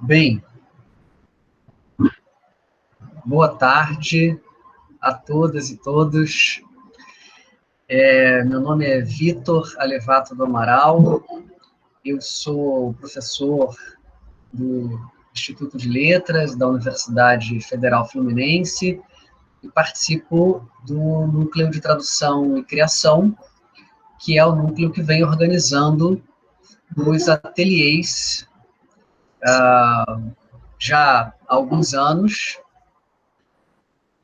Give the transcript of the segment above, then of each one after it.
Bem, boa tarde a todas e todos. Meu nome é Vitor Alevato do Amaral, eu sou professor do Instituto de Letras da Universidade Federal Fluminense e participo do Núcleo de Tradução e Criação, que é o núcleo que vem organizando os ateliês já há alguns anos,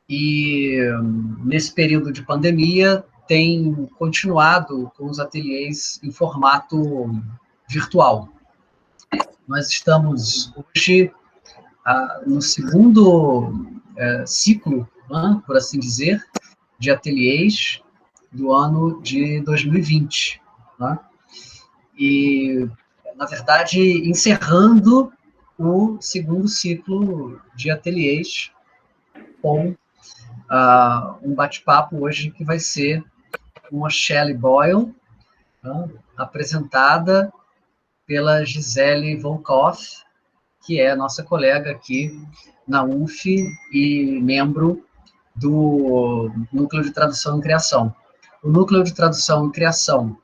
e nesse período de pandemia tem continuado com os ateliês em formato virtual. Nós estamos hoje no segundo ciclo, por assim dizer, de ateliês do ano de 2020. E, na verdade, encerrando o segundo ciclo de ateliês com um bate-papo hoje que vai ser com a Shelly Bhoil, apresentada pela Gisele Wolkoff, que é nossa colega aqui na UFF e membro do Núcleo de Tradução e Criação. O Núcleo de Tradução e Criação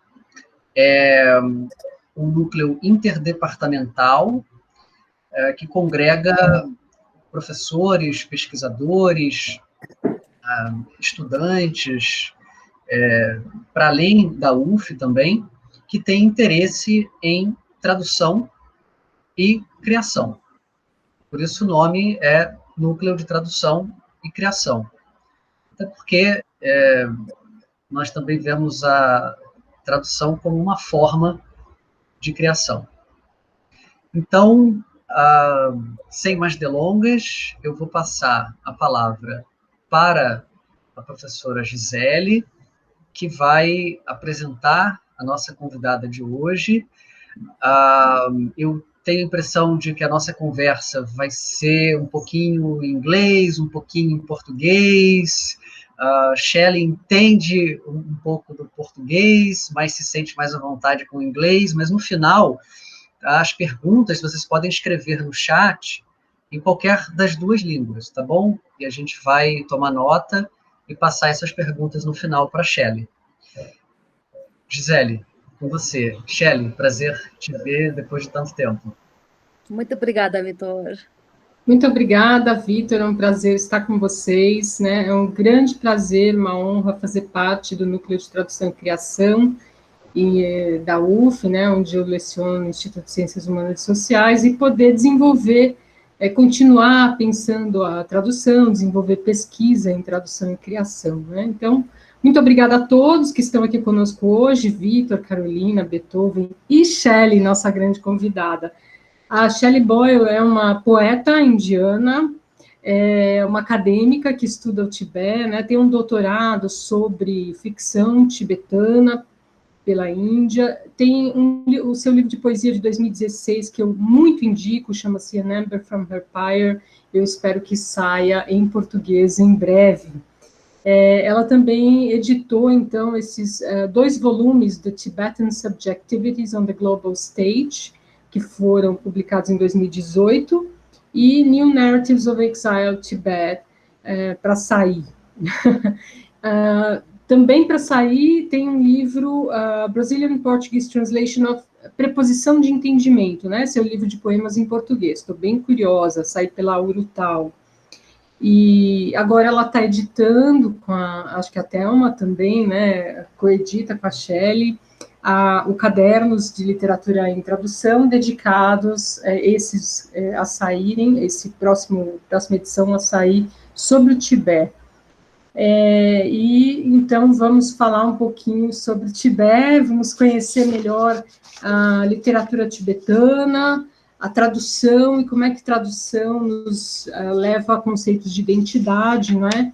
é um núcleo interdepartamental que congrega professores, pesquisadores, estudantes, para além da UFF também, que tem interesse em tradução e criação. Por isso o nome é Núcleo de Tradução e Criação. Até porque nós também vemos a tradução como uma forma de criação. Então, sem mais delongas, eu vou passar a palavra para a professora Gisele, que vai apresentar a nossa convidada de hoje. Eu tenho a impressão de que a nossa conversa vai ser um pouquinho em inglês, um pouquinho em português. Shelly entende um pouco do português, mas se sente mais à vontade com o inglês, mas no final, as perguntas vocês podem escrever no chat em qualquer das duas línguas, tá bom? E a gente vai tomar nota e passar essas perguntas no final para a Shelly. Gisele, com você. Shelly, prazer te ver depois de tanto tempo. Muito obrigada, Vitor. Muito obrigada, Vitor, é um prazer estar com vocês, né? É um grande prazer, uma honra fazer parte do Núcleo de Tradução e Criação e da UFF, né, onde eu leciono no Instituto de Ciências Humanas e Sociais, e poder desenvolver, continuar pensando a tradução, desenvolver pesquisa em tradução e criação, né? Então, muito obrigada a todos que estão aqui conosco hoje, Vitor, Carolina, Beethoven e Shelly, nossa grande convidada. A Shelly Bhoil é uma poeta indiana, uma acadêmica que estuda o Tibete, né, tem um doutorado sobre ficção tibetana pela Índia, tem o seu livro de poesia de 2016, que eu muito indico, chama-se An Ember from Her Pyre, eu espero que saia em português em breve. Ela também editou, então, esses 2 volumes, The Tibetan Subjectivities on the Global Stage, que foram publicados em 2018, e New Narratives of Exile Tibet, para sair. Também para sair tem um livro, Brazilian Portuguese Translation of Preposição de Entendimento, né? Seu livro de poemas em português. Estou bem curiosa, sair pela Urutau. E agora ela está editando, acho que a Thelma também, né? Coedita com a Shelly, o Cadernos de Literatura em Tradução, dedicados a saírem, próxima edição a sair sobre o Tibete. E então vamos falar um pouquinho sobre o Tibete, vamos conhecer melhor a literatura tibetana, a tradução e como é que tradução nos leva a conceitos de identidade, não é?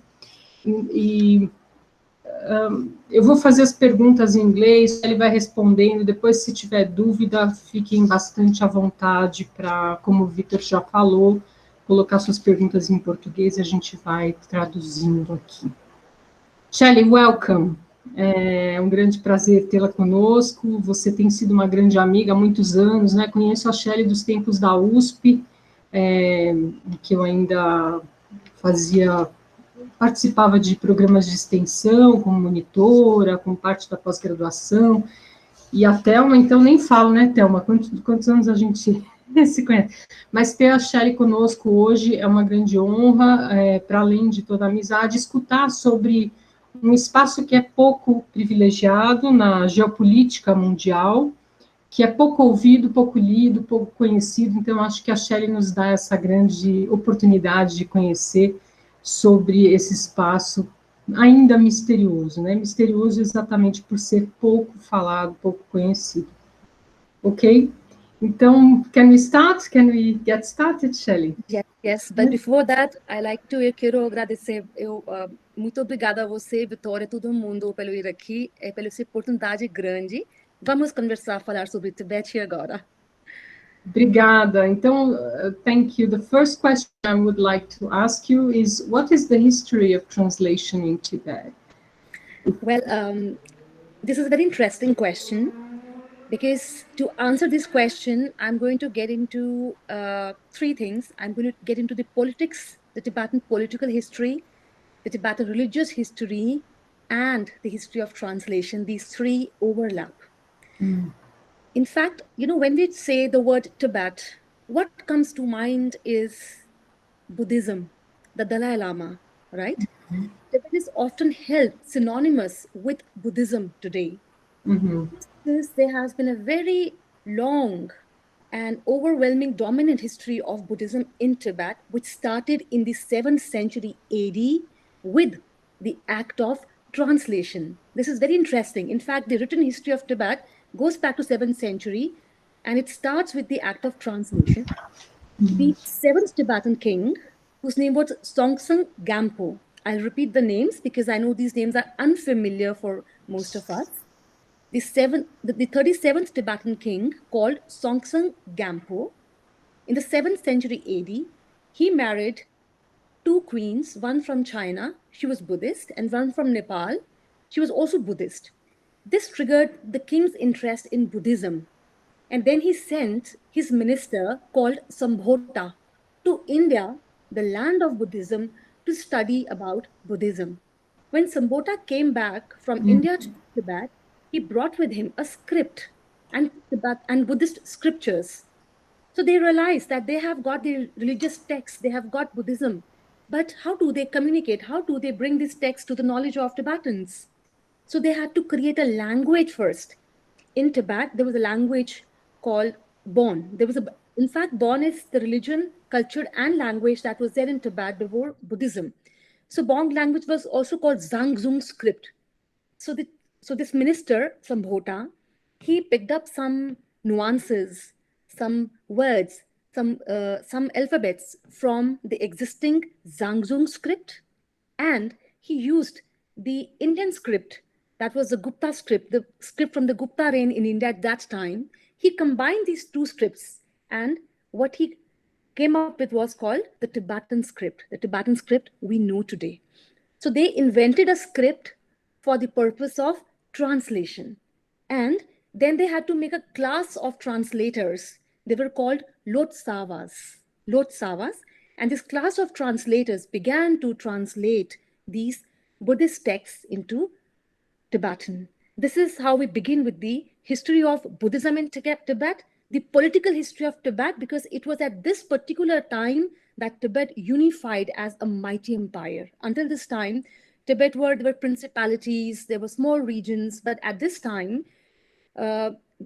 Eu vou fazer as perguntas em inglês, ele vai respondendo, depois se tiver dúvida, fiquem bastante à vontade para, como o Vitor já falou, colocar suas perguntas em português e a gente vai traduzindo aqui. Shelly, welcome. É um grande prazer tê-la conosco. Você tem sido uma grande amiga há muitos anos, né? Conheço a Shelly dos tempos da USP, que eu ainda participava de programas de extensão, como monitora, como parte da pós-graduação, e a Thelma, então, nem falo, né, Thelma, quantos anos a gente se conhece? Mas ter a Shelly conosco hoje é uma grande honra, para além de toda a amizade, escutar sobre um espaço que é pouco privilegiado na geopolítica mundial, que é pouco ouvido, pouco lido, pouco conhecido, então acho que a Shelly nos dá essa grande oportunidade de conhecer sobre esse espaço ainda misterioso, né? Misterioso exatamente por ser pouco falado, pouco conhecido. Ok? Então, can we start? Can we get started, Shelly? Yes, but before that, I like to, eu quero agradecer, muito obrigada a você, Vitória, todo mundo, pelo ir aqui, pela essa oportunidade grande. Vamos conversar, falar sobre Tibete agora. Obrigada. Então, thank you. The first question I would like to ask you is, what is the history of translation in Tibet? Well, this is a very interesting question, because to answer this question, I'm going to get into three things. I'm going to get into the politics, the Tibetan political history, the Tibetan religious history, and the history of translation. These three overlap. In fact, when we say the word Tibet, what comes to mind is Buddhism, the Dalai Lama, right? Tibet is often held synonymous with Buddhism today. Since there has been a very long and overwhelming dominant history of Buddhism in Tibet, which started in the 7th century AD with the act of translation. This is very interesting. In fact, the written history of Tibet goes back to 7th century, and it starts with the act of translation. The 7th Tibetan king, whose name was Songtsen Gampo. I'll repeat the names because I know these names are unfamiliar for most of us. The 37th Tibetan king, called Songtsen Gampo, in the 7th century AD, he married two queens, one from China, she was Buddhist, and one from Nepal, she was also Buddhist. This triggered the king's interest in Buddhism. And then he sent his minister, called Sambhota, to India, the land of Buddhism, to study about Buddhism. When Sambhota came back from India to Tibet, he brought with him a script and Buddhist scriptures. So they realized that they have got the religious texts, they have got Buddhism, but how do they communicate? How do they bring this text to the knowledge of Tibetans? So they had to create a language first. In Tibet, there was a language called Bon. In fact, Bon is the religion, culture, and language that was there in Tibet before Buddhism. So Bon language was also called Zhangzhung script. So this minister, Sambhota, he picked up some nuances, some words, some alphabets from the existing Zhangzhung script, and he used the Indian script, that was the Gupta script, the script from the Gupta reign in India at that time. He combined these two scripts, and what he came up with was called the Tibetan script we know today. So they invented a script for the purpose of translation. And then they had to make a class of translators. They were called Lotsavas. And this class of translators began to translate these Buddhist texts into Tibetan. This is how we begin with the history of Buddhism in Tibet, the political history of Tibet, because it was at this particular time that Tibet unified as a mighty empire. Until this time, there were principalities, there were small regions, but at this time,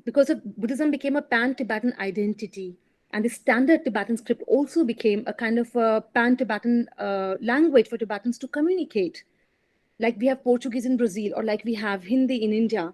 because of Buddhism became a pan-Tibetan identity, and the standard Tibetan script also became a kind of a pan-Tibetan language for Tibetans to communicate. Like we have Portuguese in Brazil, or like we have Hindi in India,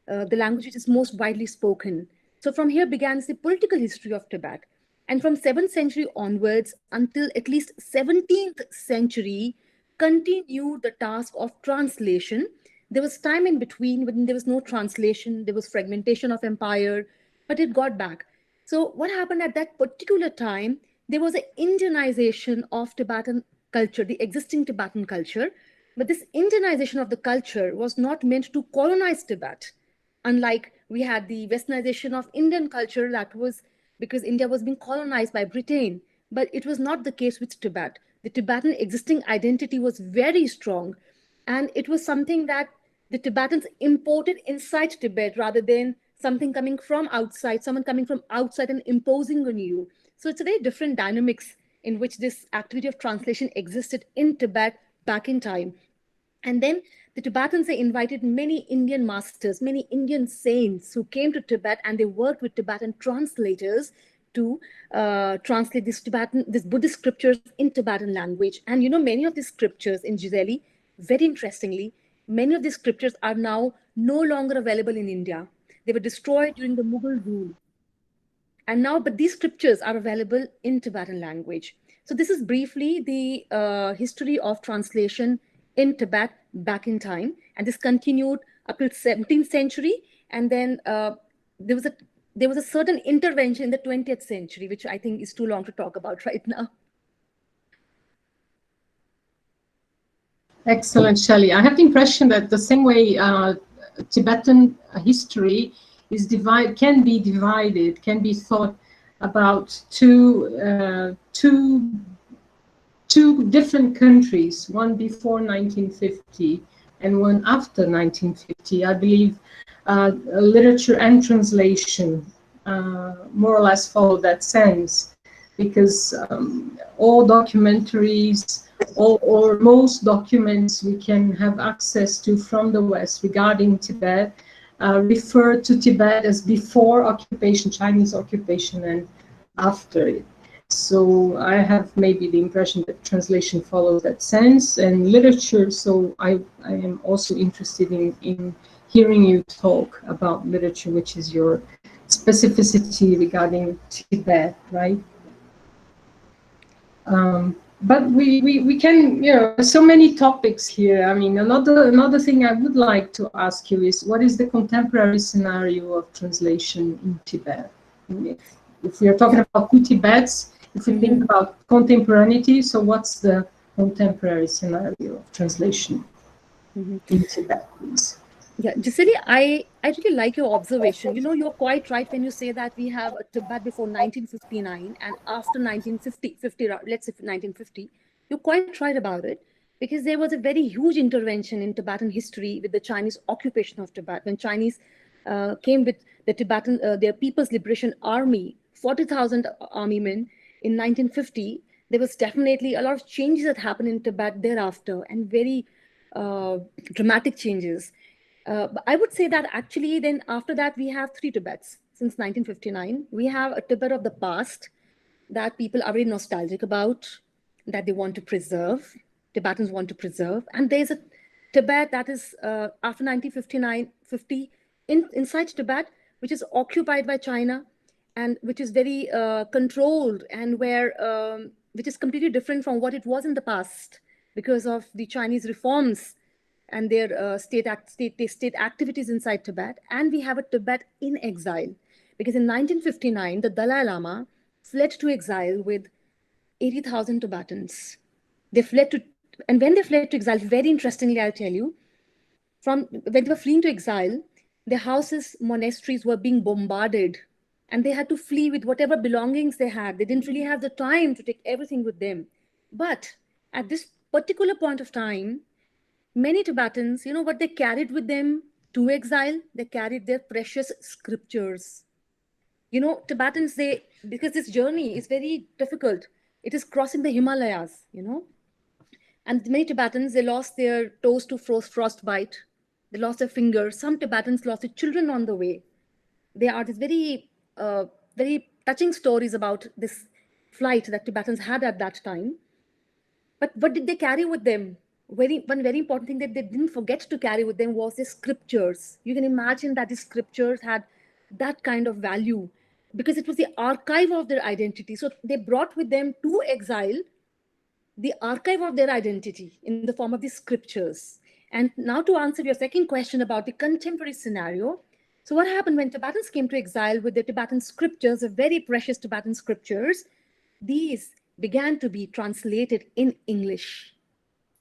the language which is most widely spoken. So from here began the political history of Tibet. And from 7th century onwards until at least 17th century, continued the task of translation. There was time in between when there was no translation, there was fragmentation of empire, but it got back. So what happened at that particular time, there was an Indianization of Tibetan culture, the existing Tibetan culture. But this Indianization of the culture was not meant to colonize Tibet. Unlike we had the westernization of Indian culture, that was because India was being colonized by Britain. But it was not the case with Tibet. The Tibetan existing identity was very strong, and it was something that the Tibetans imported inside Tibet rather than something coming from outside, someone coming from outside and imposing on you. So it's a very different dynamics in which this activity of translation existed in Tibet back in time. And then the Tibetans, they invited many Indian masters, many Indian saints who came to Tibet, and they worked with Tibetan translators to translate this Buddhist scriptures in Tibetan language. And you know, many of these scriptures in Gisele, very interestingly, many of these scriptures are now no longer available in India. They were destroyed during the Mughal rule. And now, but these scriptures are available in Tibetan language. So this is briefly the history of translation in Tibet back in time. And this continued up till 17th century. And then there was a certain intervention in the 20th century, which I think is too long to talk about right now. Excellent, Shelly. I have the impression that the same way Tibetan history is can be thought about two different countries, one before 1950 and one after 1950. I believe literature and translation more or less follow that sense, because all documentaries, or most documents we can have access to from the West regarding Tibet refer to Tibet as before occupation, Chinese occupation, and after it. So I have maybe the impression that translation follows that sense, and literature, so I am also interested in hearing you talk about literature, which is your specificity regarding Tibet, right? But we can, you know, so many topics here. I mean, another thing I would like to ask you is, what is the contemporary scenario of translation in Tibet? If we are talking about two Tibets, if we think about contemporaneity, so what's the contemporary scenario of translation in Tibet, please? Yeah, Gisele, I really like your observation. You know, you're quite right when you say that we have a Tibet before 1959 and after 1950, let's say 1950. You're quite right about it, because there was a very huge intervention in Tibetan history with the Chinese occupation of Tibet. When Chinese came with the Tibetan, their People's Liberation Army, 40,000 army men in 1950, there was definitely a lot of changes that happened in Tibet thereafter, and very dramatic changes. I would say that actually then after that we have three Tibets since 1959. We have a Tibet of the past that people are very nostalgic about, that they want to preserve, Tibetans want to preserve. And there's a Tibet that is after 1950 inside Tibet, which is occupied by China and which is very controlled, and where which is completely different from what it was in the past because of the Chinese reforms and their state activities inside Tibet. And we have a Tibet in exile, because in 1959, the Dalai Lama fled to exile with 80,000 Tibetans. They fled to, and when they fled to exile, very interestingly, I'll tell you, when they were fleeing to exile, their houses, monasteries were being bombarded, and they had to flee with whatever belongings they had. They didn't really have the time to take everything with them. But at this particular point of time, many Tibetans, you know what they carried with them to exile? They carried their precious scriptures. You know, Tibetans, because this journey is very difficult. It is crossing the Himalayas, you know. And many Tibetans, they lost their toes to frostbite. They lost their fingers. Some Tibetans lost their children on the way. There are these very, very touching stories about this flight that Tibetans had at that time. But what did they carry with them? One very important thing that they didn't forget to carry with them was the scriptures. You can imagine that the scriptures had that kind of value because it was the archive of their identity. So they brought with them to exile the archive of their identity in the form of the scriptures. And now to answer your second question about the contemporary scenario. So what happened when Tibetans came to exile with the Tibetan scriptures, the very precious Tibetan scriptures, these began to be translated in English.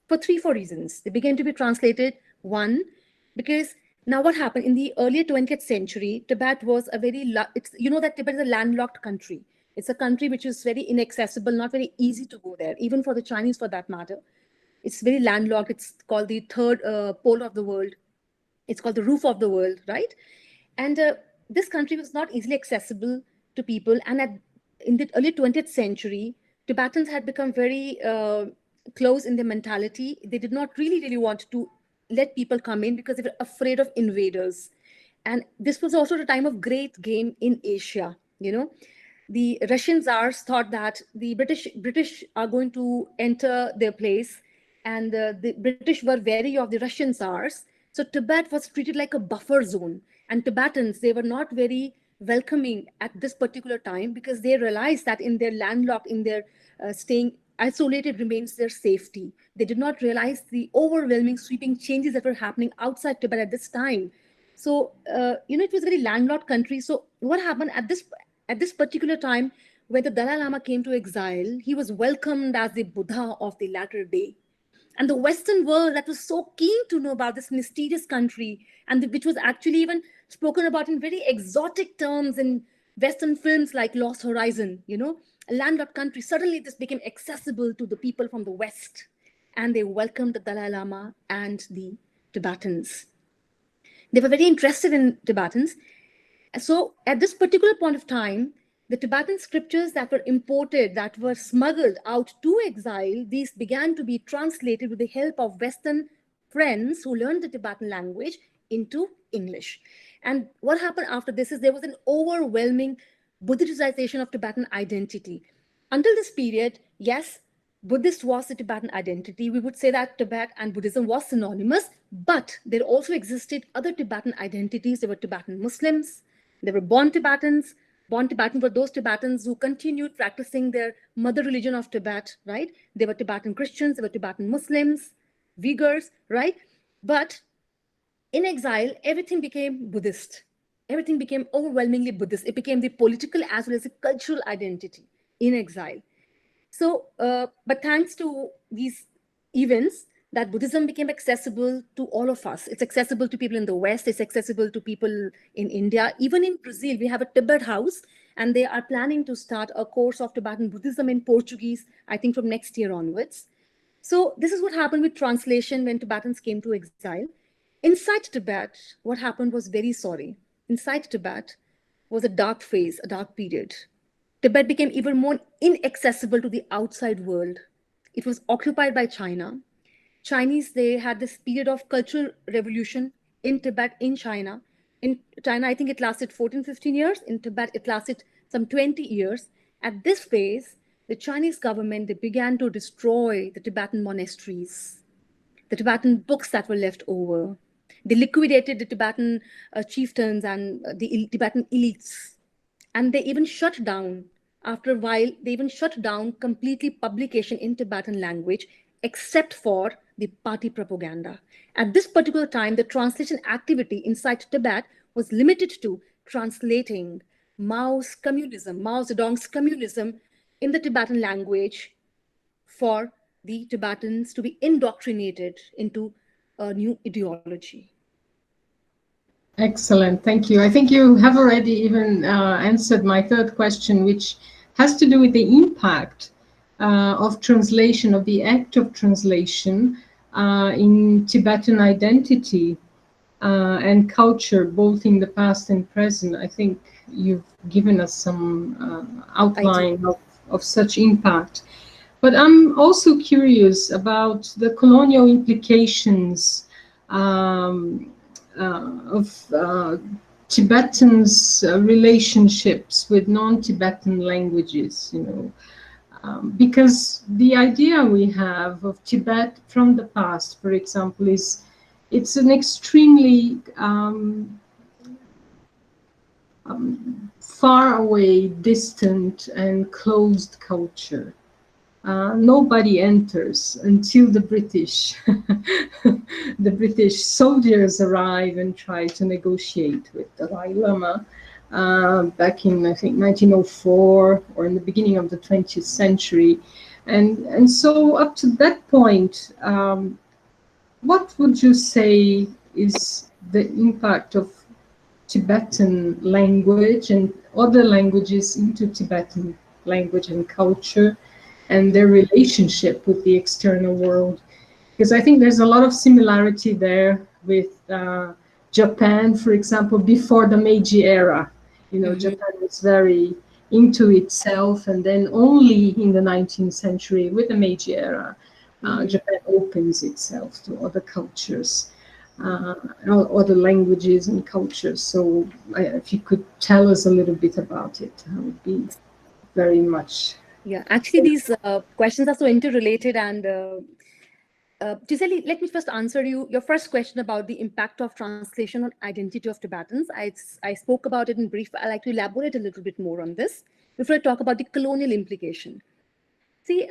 For 3-4 reasons. They began to be translated. One, because now what happened in the earlier 20th century, Tibet was a very, you know that Tibet is a landlocked country. It's a country which is very inaccessible, not very easy to go there, even for the Chinese for that matter. It's very landlocked. It's called the third pole of the world. It's called the roof of the world, right? And this country was not easily accessible to people. And in the early 20th century, Tibetans had become very close in their mentality. They did not really want to let people come in because they were afraid of invaders. And this was also a time of great game in Asia. You know, the Russian czars thought that the British are going to enter their place, and the British were wary of the Russian czars. So Tibet was treated like a buffer zone, and Tibetans, they were not very welcoming at this particular time because they realized that in their landlocked, in their staying isolated remains their safety. They did not realize the overwhelming sweeping changes that were happening outside Tibet at this time. So, you know, it was a very landlocked country. So what happened at this particular time, when the Dalai Lama came to exile, he was welcomed as the Buddha of the latter day. And the Western world that was so keen to know about this mysterious country, and which was actually even spoken about in very exotic terms in Western films like Lost Horizon, you know, a landlocked country, suddenly this became accessible to the people from the West. And they welcomed the Dalai Lama and the Tibetans. They were very interested in Tibetans. So at this particular point of time, the Tibetan scriptures that were imported, that were smuggled out to exile, these began to be translated with the help of Western friends who learned the Tibetan language into English. And what happened after this is there was an overwhelming Buddhization of Tibetan identity. Until this period, yes, Buddhist was the Tibetan identity. We would say that Tibet and Buddhism was synonymous, but there also existed other Tibetan identities. There were Tibetan Muslims, there were born Tibetans. Born Tibetans were those Tibetans who continued practicing their mother religion of Tibet, right? They were Tibetan Christians, they were Tibetan Muslims, Uyghurs, right? But in exile, everything became Buddhist. Everything became overwhelmingly Buddhist. It became the political as well as the cultural identity in exile. So, but thanks to these events, that Buddhism became accessible to all of us. It's accessible to people in the West. It's accessible to people in India. Even in Brazil, we have a Tibet house, and they are planning to start a course of Tibetan Buddhism in Portuguese, I think from next year onwards. So this is what happened with translation when Tibetans came to exile. Inside Tibet, what happened was very sorry. Inside Tibet was a dark phase, a dark period. Tibet became even more inaccessible to the outside world. It was occupied by China. Chinese, they had this period of cultural revolution in Tibet, in China. In China, I think it lasted 14, 15 years. In Tibet, it lasted some 20 years. At this phase, the Chinese government, they began to destroy the Tibetan monasteries, the Tibetan books that were left over. They liquidated the Tibetan chieftains and the Tibetan elites. And they even shut down, after a while, they even shut down completely publication in Tibetan language, except for the party propaganda. At this particular time, the translation activity inside Tibet was limited to translating Mao's communism, Mao Zedong's communism in the Tibetan language for the Tibetans to be indoctrinated into a new ideology. Excellent, thank you. I think you have already even answered my third question, which has to do with the impact of translation, of the act of translation in Tibetan identity and culture, both in the past and present. I think you've given us some outline of such impact. But I'm also curious about the colonial implications of Tibetans' relationships with non-Tibetan languages, you know. Because the idea we have of Tibet from the past, for example, is it's an extremely far away, distant and closed culture. Nobody enters until the British soldiers arrive and try to negotiate with the Dalai Lama back in, I think, 1904 or in the beginning of the 20th century. And so up to that point, what would you say is the impact of Tibetan language and other languages into Tibetan language and culture, and their relationship with the external world. Because I think there's a lot of similarity there with Japan, for example, before the Meiji era. You know, Japan was very into itself, and then only in the 19th century, with the Meiji era, Japan opens itself to other cultures, other languages and cultures. So if you could tell us a little bit about it, I would be very much... Yeah, actually, these questions are so interrelated. And Gisele, let me first answer your first question about the impact of translation on identity of Tibetans. I spoke about it in brief. I'd like to elaborate a little bit more on this before I talk about the colonial implication. See,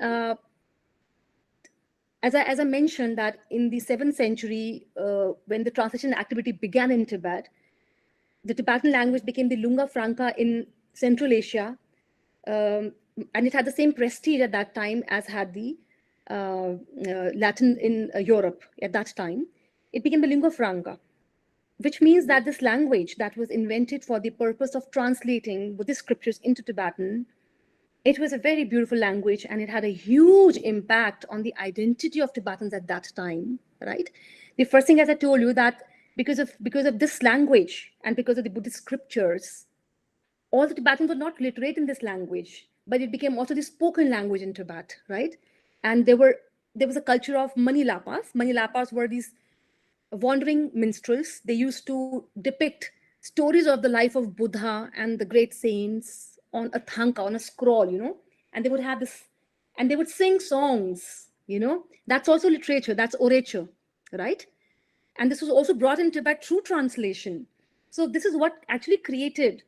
as I mentioned, that in the 7th century, when the translation activity began in Tibet, the Tibetan language became the lingua franca in Central Asia, and it had the same prestige at that time as had the Latin in Europe at that time. It became the lingua franca, which means that this language that was invented for the purpose of translating Buddhist scriptures into Tibetan, it was a very beautiful language, and it had a huge impact on the identity of Tibetans at that time, right? The first thing, as I told you, that because of this language and because of the Buddhist scriptures, all the Tibetans were not literate in this language, but it became also the spoken language in Tibet, right? And there was a culture of manilapas. Manilapas were these wandering minstrels. They used to depict stories of the life of Buddha and the great saints on a thanka, on a scroll, you know, and they would have this, and they would sing songs, you know. That's also literature, that's orature, right? And this was also brought in Tibet through translation. So this is what actually created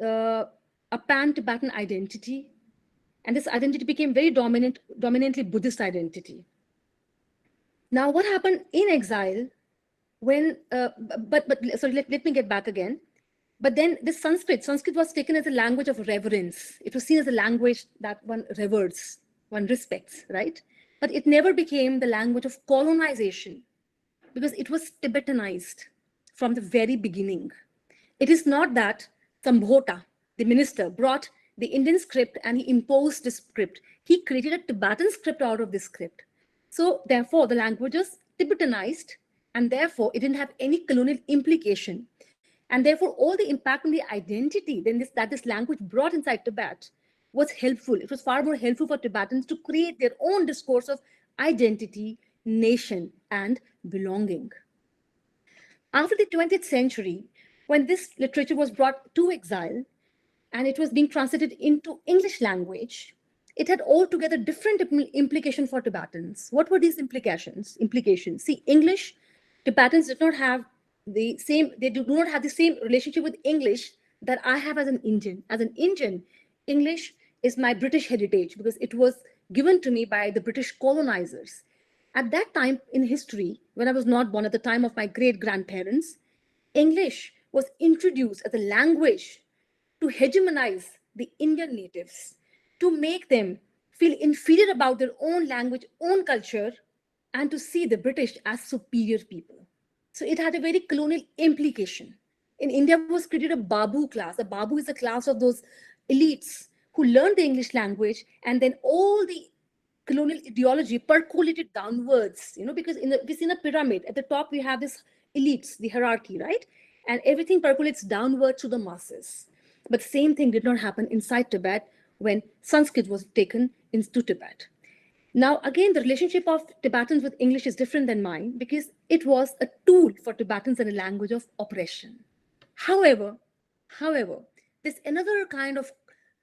a pan-Tibetan identity. And this identity became very dominantly Buddhist identity. Now, what happened in exile when, sorry, let me get back again. But then this Sanskrit was taken as a language of reverence. It was seen as a language that one reveres, one respects, right? But it never became the language of colonization because it was Tibetanized from the very beginning. It is not that Sambhota, the minister, brought the Indian script and he imposed the script. He created a Tibetan script out of this script. So therefore, the language was Tibetanized, and therefore it didn't have any colonial implication. And therefore, all the impact on the identity that this language brought inside Tibet was helpful. It was far more helpful for Tibetans to create their own discourse of identity, nation, and belonging. After the 20th century, when this literature was brought to exile and it was being translated into English language, it had altogether different implications for Tibetans. What were these implications? See, English, Tibetans did not have the same, they do not have the same relationship with English that I have as an Indian. As an Indian, English is my British heritage because it was given to me by the British colonizers. At that time in history, when I was not born, at the time of my great-grandparents, English was introduced as a language to hegemonize the Indian natives, to make them feel inferior about their own language, own culture, and to see the British as superior people. So it had a very colonial implication. In India was created a Babu class. A Babu is a class of those elites who learned the English language, and then all the colonial ideology percolated downwards, you know, because it's in a pyramid. At the top, we have this elites, the hierarchy, right? And everything percolates downward to the masses. But the same thing did not happen inside Tibet when Sanskrit was taken into Tibet. Now, again, the relationship of Tibetans with English is different than mine because it was a tool for Tibetans and a language of oppression. However, there's another kind of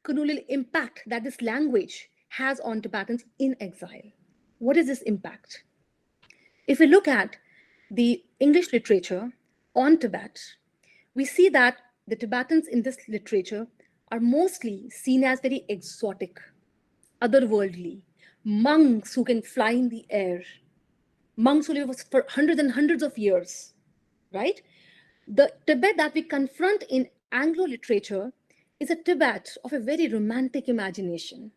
colonial impact that this language has on Tibetans in exile. What is this impact? If we look at the English literature on Tibet, we see that the Tibetans in this literature are mostly seen as very exotic, otherworldly, monks who can fly in the air, monks who live for hundreds and hundreds of years, right? The Tibet that we confront in Anglo literature is a Tibet of a very romantic imagination.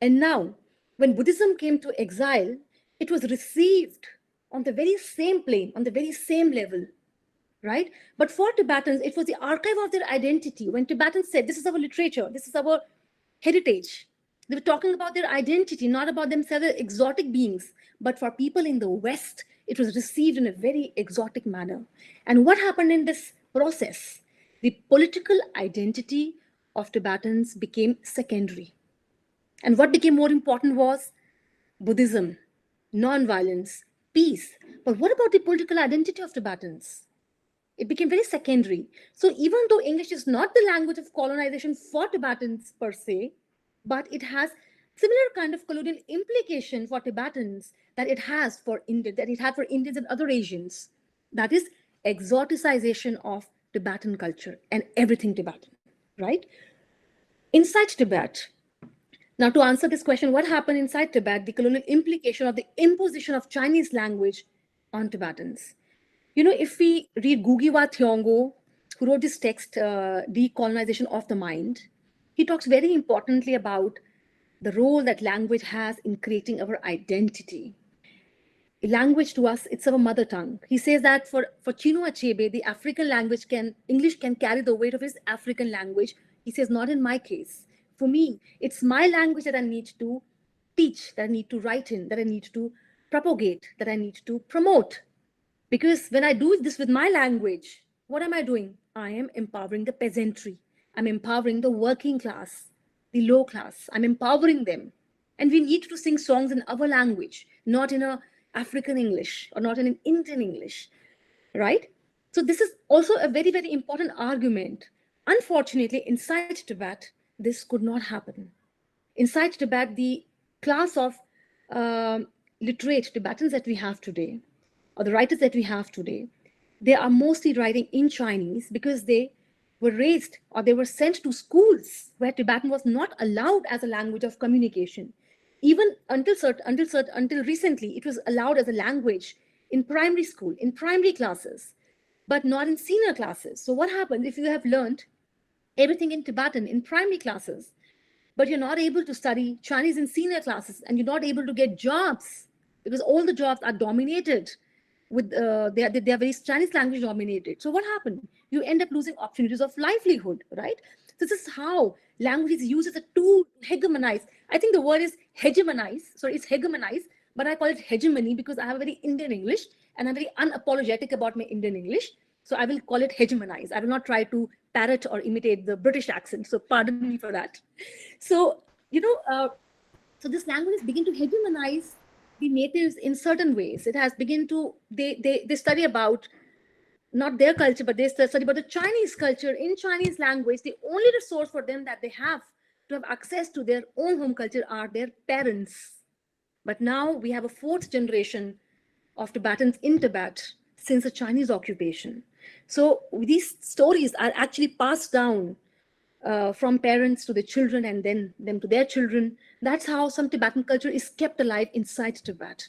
And now, when Buddhism came to exile, it was received on the very same plane, on the very same level, right? But for Tibetans, it was the archive of their identity. When Tibetans said, this is our literature, this is our heritage. They were talking about their identity, not about themselves as exotic beings. But for people in the West, it was received in a very exotic manner. And what happened in this process? The political identity of Tibetans became secondary. And what became more important was Buddhism, non-violence, peace. But what about the political identity of Tibetans? It became very secondary. So even though English is not the language of colonization for Tibetans per se, but it has similar kind of colonial implication for Tibetans that it has for India, that it had for Indians and other Asians. That is exoticization of Tibetan culture and everything Tibetan, right? Inside Tibet, now to answer this question, what happened inside Tibet, the colonial implication of the imposition of Chinese language on Tibetans. You know, if we read Gugiwa Thiongo, who wrote this text, Decolonization of the Mind, he talks very importantly about the role that language has in creating our identity. Language to us, it's our mother tongue. He says that for Chinua Achebe, the African language English can carry the weight of his African language. He says, not in my case. For me, it's my language that I need to teach, that I need to write in, that I need to propagate, that I need to promote. Because when I do this with my language, what am I doing? I am empowering the peasantry. I'm empowering the working class, the low class. I'm empowering them. And we need to sing songs in our language, not in a African English or not in an Indian English, right? So this is also a very, very important argument. Unfortunately, inside Tibet, this could not happen. Inside Tibet, the class of literate Tibetans that we have today, or the writers that we have today, they are mostly writing in Chinese because they were raised or they were sent to schools where Tibetan was not allowed as a language of communication. Even until recently, it was allowed as a language in primary school, in primary classes, but not in senior classes. So what happens if you have learned everything in Tibetan in primary classes, but you're not able to study Chinese in senior classes and you're not able to get jobs because all the jobs are dominated with, they are very Chinese language dominated. So what happened? You end up losing opportunities of livelihood, right? This is how language is used as a tool to hegemonize. I think the word is hegemonize. Sorry, it's hegemonize, but I call it hegemony because I have a very Indian English and I'm very unapologetic about my Indian English. So I will call it hegemonize. I will not try to parrot or imitate the British accent. So pardon me for that. So, you know, so this language is beginning to hegemonize the natives in certain ways. It has begun to, they study about not their culture, but they study about the Chinese culture in Chinese language. The only resource for them that they have to have access to their own home culture are their parents. But now we have a fourth generation of Tibetans in Tibet since the Chinese occupation. So these stories are actually passed down from parents to the children and then them to their children. That's how some Tibetan culture is kept alive inside Tibet.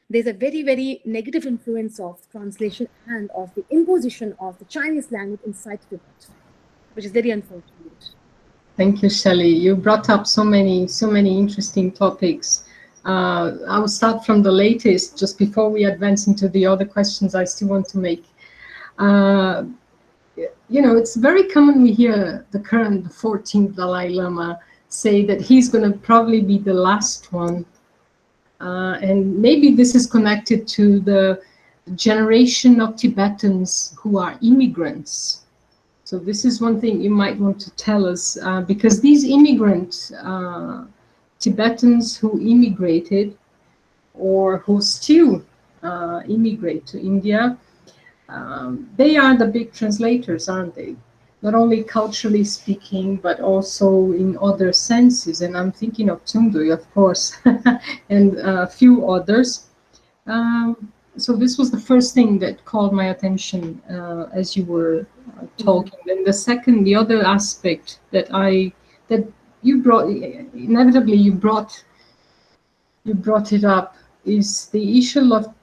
There's a very, very negative influence of translation and of the imposition of the Chinese language inside Tibet, which is very unfortunate. Thank you, Shelly. You brought up so many interesting topics. I will start from the latest, just before we advance into the other questions I still want to make. You know, it's very common we hear the 14th Dalai Lama say that he's going to probably be the last one. And maybe this is connected to the generation of Tibetans who are immigrants. So this is one thing you might want to tell us, because these immigrant Tibetans who immigrated or who still immigrate to India, they are the big translators, aren't they? Not only culturally speaking, but also in other senses. And I'm thinking of Tungdui, of course, and a few others. So this was the first thing that called my attention as you were talking. And the other aspect that you brought, inevitably you brought it up, is the issue of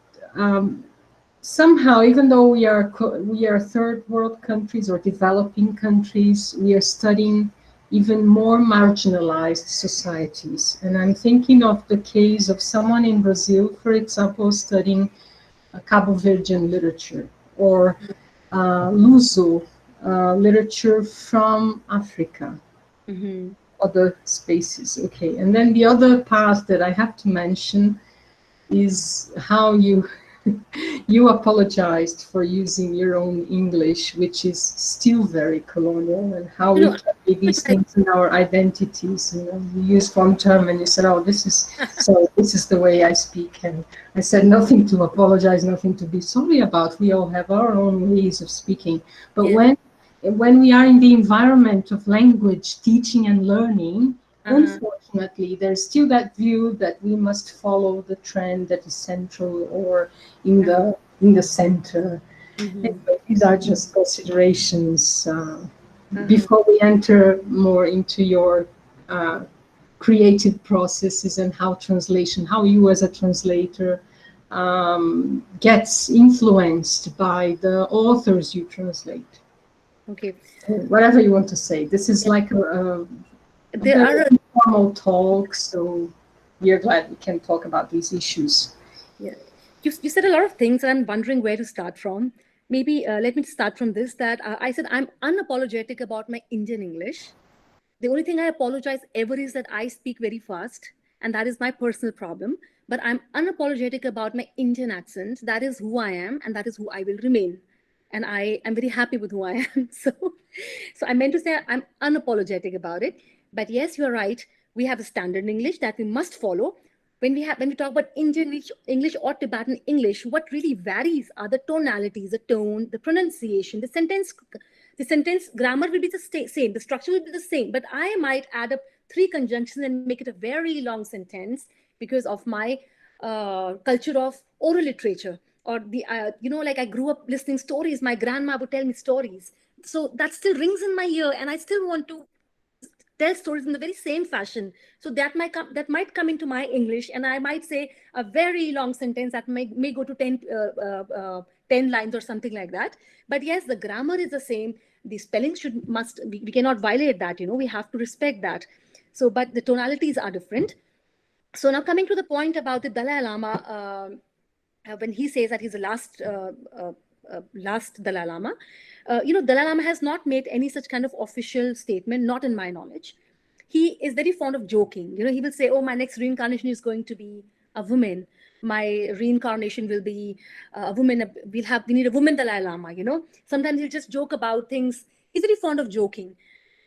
somehow, even though we are third world countries or developing countries, we are studying even more marginalized societies. And I'm thinking of the case of someone in Brazil, for example, studying Cabo Verdean literature, or Luso literature from Africa. Mm-hmm. other spaces. Okay, and then the other part that I have to mention is how you you apologized for using your own English, which is still very colonial, and how we carry these things in our identities. You know, you used one term and you said, "Oh, this is the way I speak," and I said, "Nothing to apologize, nothing to be sorry about. We all have our own ways of speaking." But when we are in the environment of language, teaching and learning, unfortunately, there's still that view that we must follow the trend that is central or in the center. Anyway, these are just considerations before we enter more into your creative processes and how you as a translator gets influenced by the authors you translate. Okay. Whatever you want to say. This is like there are informal talks, so we're glad we can talk about these issues. Yeah, you said a lot of things, and I'm wondering where to start from. Maybe let me start from this, that I said I'm unapologetic about my Indian English. The only thing I apologize ever is that I speak very fast, and that is my personal problem. But I'm unapologetic about my Indian accent. That is who I am, and that is who I will remain. And I am very happy with who I am. So I meant to say I'm unapologetic about it. But yes, you're right. We have a standard English that we must follow. When we talk about Indian English or Tibetan English, what really varies are the tonalities, the tone, the pronunciation, the sentence grammar will be the same, the structure will be the same, but I might add up 3 conjunctions and make it a very long sentence because of my culture of oral literature, or the like I grew up listening stories. My grandma would tell me stories, so that still rings in my ear, and I still want to tell stories in the very same fashion. So that might come into my English, and I might say a very long sentence that may go to 10 lines or something like that. But yes, the grammar is the same. The spelling we cannot violate that. We have to respect that. So, but the tonalities are different. So now coming to the point about the Dalai Lama, when he says that he's the last Dalai Lama, Dalai Lama has not made any such kind of official statement, not in my knowledge. He is very fond of joking. He will say, "Oh, my next reincarnation is going to be a woman. My reincarnation will be a woman. We need a woman Dalai Lama." Sometimes he'll just joke about things. He's very fond of joking.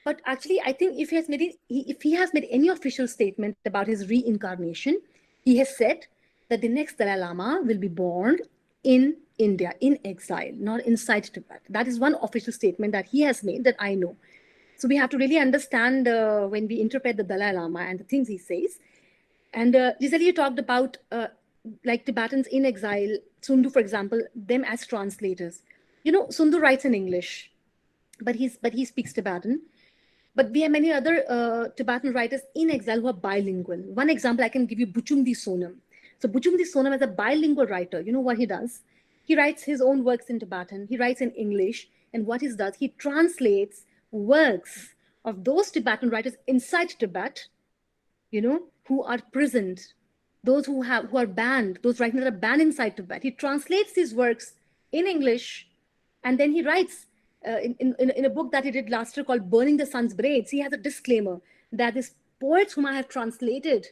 But actually, I think if he has made any official statement about his reincarnation, he has said that the next Dalai Lama will be born in India, in exile, not inside Tibet. That is one official statement that he has made that I know. So we have to really understand when we interpret the Dalai Lama and the things he says. And Gisele, you talked about like Tibetans in exile, Sundu, for example, them as translators. Sundu writes in English, but he speaks Tibetan. But we have many other Tibetan writers in exile who are bilingual. One example I can give you, Buchumdi Sonam. So Buchumdi Sonam is a bilingual writer. You know what he does? He writes his own works in Tibetan. He writes in English. And what he does, he translates works of those Tibetan writers inside Tibet, who are prisoned, those who are banned, those writers that are banned inside Tibet. He translates these works in English, and then he writes in a book that he did last year called Burning the Sun's Braids. He has a disclaimer that these poets whom I have translated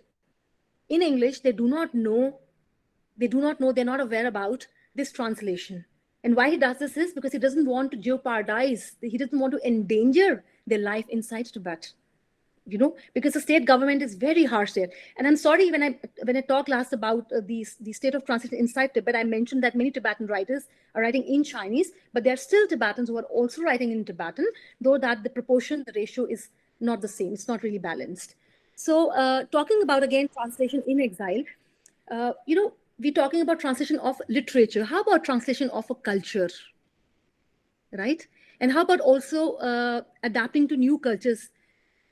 in English, they're not aware about this translation. And why he does this is because he doesn't want to jeopardize, he doesn't want to endanger their life inside Tibet, because the state government is very harsh there. And I'm sorry, when I talked last about the state of translation inside Tibet, I mentioned that many Tibetan writers are writing in Chinese, but there are still Tibetans who are also writing in Tibetan, though that the proportion, the ratio is not the same. It's not really balanced. So talking about, again, translation in exile, we're talking about translation of literature. How about translation of a culture, right? And how about also adapting to new cultures?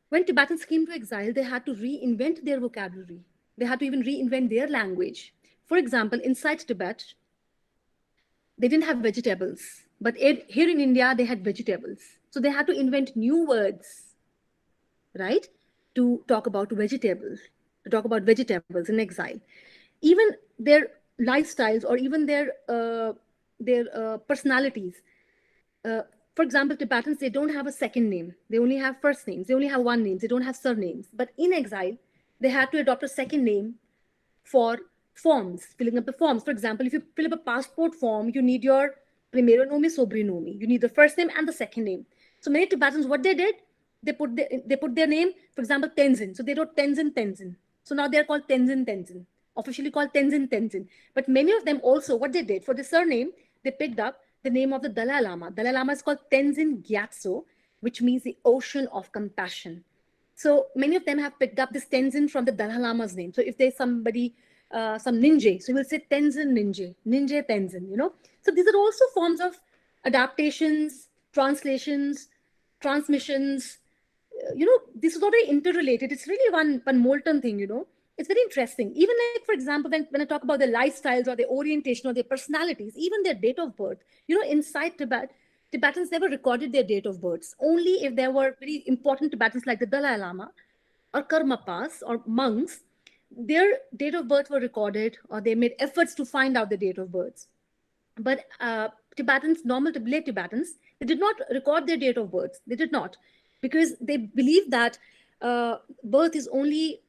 When Tibetans came to exile, they had to reinvent their vocabulary. They had to even reinvent their language. For example, inside Tibet, they didn't have vegetables, but here in India, they had vegetables. So they had to invent new words, right? To talk about vegetables in exile. Even their lifestyles or even their personalities. for example, Tibetans, they don't have a second name. They only have first names. They only have one name. They don't have surnames. But in exile, they had to adopt a second name for forms, filling up the forms. For example, if you fill up a passport form, you need your primero nome, sobrenome. You need the first name and the second name. So many Tibetans, what they did, they put their name, for example, Tenzin. So they wrote Tenzin. So now they're called Tenzin, officially called Tenzin. But many of them also, what they did, for the surname, they picked up the name of the Dalai Lama. Dalai Lama is called Tenzin Gyatso, which means the ocean of compassion. So many of them have picked up this Tenzin from the Dalai Lama's name. So if there's somebody, some ninja, so we'll say Tenzin Ninja Tenzin, you know. So these are also forms of adaptations, translations, transmissions. You know, this is already interrelated. It's really one molten thing, you know. It's very interesting. Even like, for example, when I talk about their lifestyles or their orientation or their personalities, even their date of birth, you know, inside Tibet, Tibetans never recorded their date of births. Only if there were very important Tibetans like the Dalai Lama or Karmapas or monks, their date of birth were recorded, or they made efforts to find out the date of births. But Tibetans, normal lay Tibetans, they did not record their date of birth. They did not, because they believe that birth is only,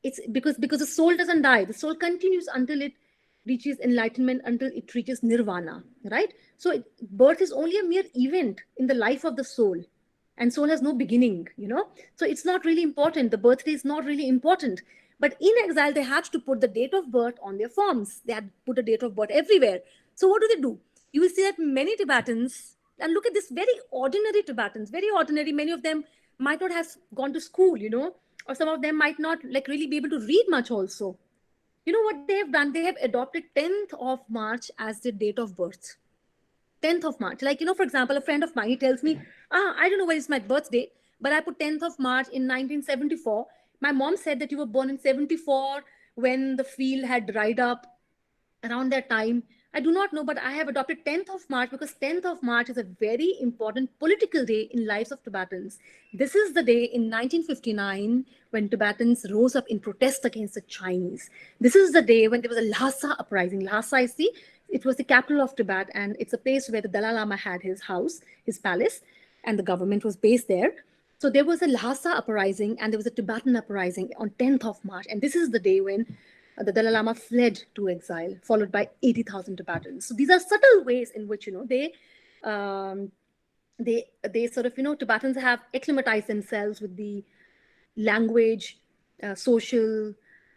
it's because the soul doesn't die. The soul continues until it reaches enlightenment, until it reaches nirvana, right? So birth is only a mere event in the life of the soul, and soul has no beginning, you know. So it's not really important. The birthday is not really important. But in exile, they had to put the date of birth on their forms. They had to put a date of birth everywhere. So what do? You will see that many Tibetans, and look at this, very ordinary Tibetans, very ordinary. Many of them might not have gone to school, you know, or some of them might not like really be able to read much also. You know what they have done? They have adopted 10th of March as their date of birth. 10th of March. Like, you know, for example, a friend of mine, he tells me, I don't know when is my birthday, but I put 10th of March in 1974. My mom said that you were born in 74 when the field had dried up. Around that time, I do not know, but I have adopted 10th of March because 10th of March is a very important political day in lives of Tibetans. This is the day in 1959 when Tibetans rose up in protest against the Chinese. This is the day when there was a Lhasa uprising. Lhasa, it was the capital of Tibet, and it's a place where the Dalai Lama had his house, his palace, and the government was based there. So there was a Lhasa uprising and there was a Tibetan uprising on 10th of March. And this is the day when the Dalai Lama fled to exile, followed by 80,000 Tibetans. So these are subtle ways in which, you know, they sort of, you know, Tibetans have acclimatized themselves with the language, social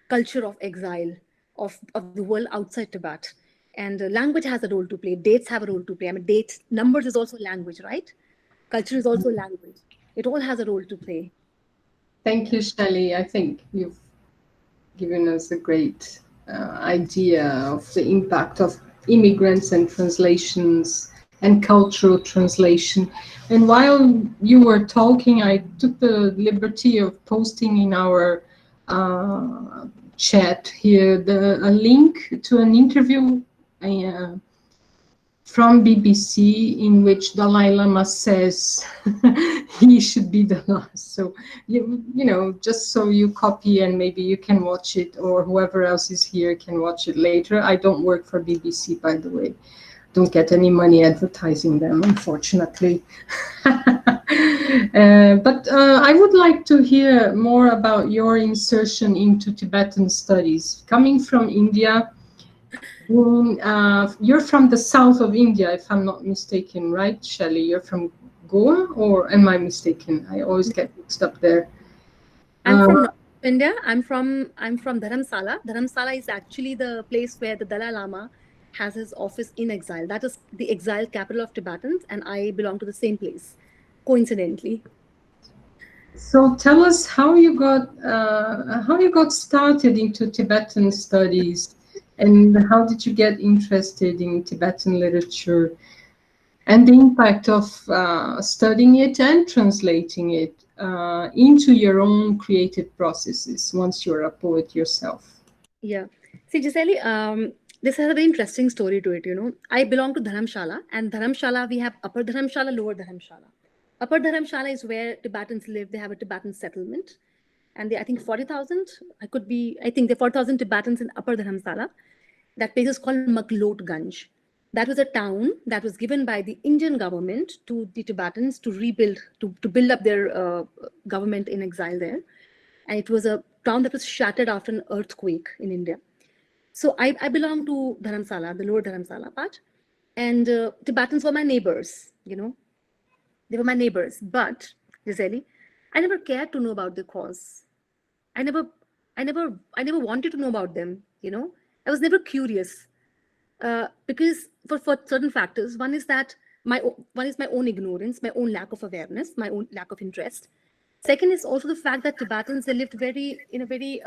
culture of exile, of the world outside Tibet. And language has a role to play. Dates have a role to play. I mean, dates, numbers is also language, right? Culture is also language. It all has a role to play. Thank you, Shelly. I think you've given us a great idea of the impact of immigrants and translations and cultural translation. And while you were talking, I took the liberty of posting in our chat here a link to an interview from BBC in which Dalai Lama says he should be the last. So, you know, just so you copy and maybe you can watch it, or whoever else is here can watch it later. I don't work for BBC, by the way. Don't get any money advertising them, unfortunately. But I would like to hear more about your insertion into Tibetan studies. Coming from India, you're from the south of India, if I'm not mistaken, right, Shelly? You're from Goa, or am I mistaken? I always get mixed up there. I'm from North India. I'm from Dharamsala. Dharamsala is actually the place where the Dalai Lama has his office in exile. That is the exile capital of Tibetans, and I belong to the same place, coincidentally. So tell us how you got started into Tibetan studies. And how did you get interested in Tibetan literature and the impact of studying it and translating it into your own creative processes once you're a poet yourself? Yeah. See, Gisele, this has a very interesting story to it, you know. I belong to Dharamshala, and Dharamshala, we have Upper Dharamshala, Lower Dharamshala. Upper Dharamshala is where Tibetans live. They have a Tibetan settlement. And I think 40,000, I think there are 40,000 Tibetans in Upper Dharamsala. That place is called Maklotganj. That was a town that was given by the Indian government to the Tibetans to rebuild, to build up their government in exile there. And it was a town that was shattered after an earthquake in India. So I belong to Dharamsala, the lower Dharamsala part. And Tibetans were my neighbors, you know. They were my neighbors. But, Gisele, I never cared to know about the cause. I never wanted to know about them, you know. I was never curious. Because for certain factors, one is my own ignorance, my own lack of awareness, my own lack of interest. Second is also the fact that Tibetans, they lived in a very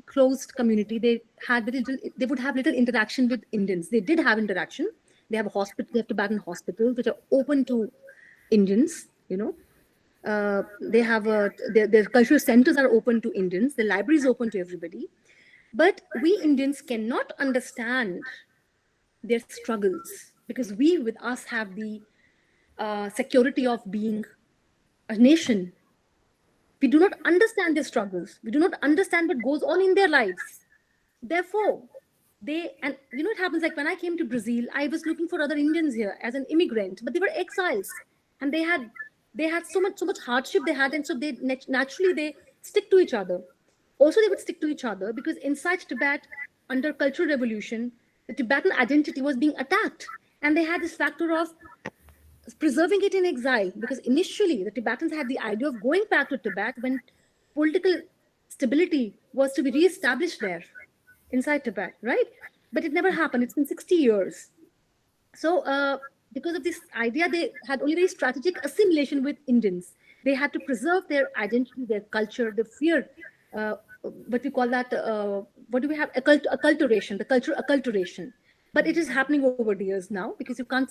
closed community. They would have little interaction with Indians. They did have interaction. They have Tibetan hospitals which are open to Indians, you know. They have their cultural centers are open to Indians. The library is open to everybody. But we Indians cannot understand their struggles because we with us have the security of being a nation. We do not understand their struggles. We do not understand what goes on in their lives. Therefore, and you know, it happens like when I came to Brazil, I was looking for other Indians here as an immigrant, but they were exiles and they had so much hardship they had. And so they naturally stick to each other. Also, they would stick to each other because inside Tibet, under Cultural Revolution, the Tibetan identity was being attacked. And they had this factor of preserving it in exile, because initially the Tibetans had the idea of going back to Tibet when political stability was to be reestablished there inside Tibet, right? But it never happened. It's been 60 years. So because of this idea, they had only very strategic assimilation with Indians. They had to preserve their identity, their culture, their fear, what we call that, what do we have? Acculturation, the cultural acculturation. But it is happening over the years now because you can't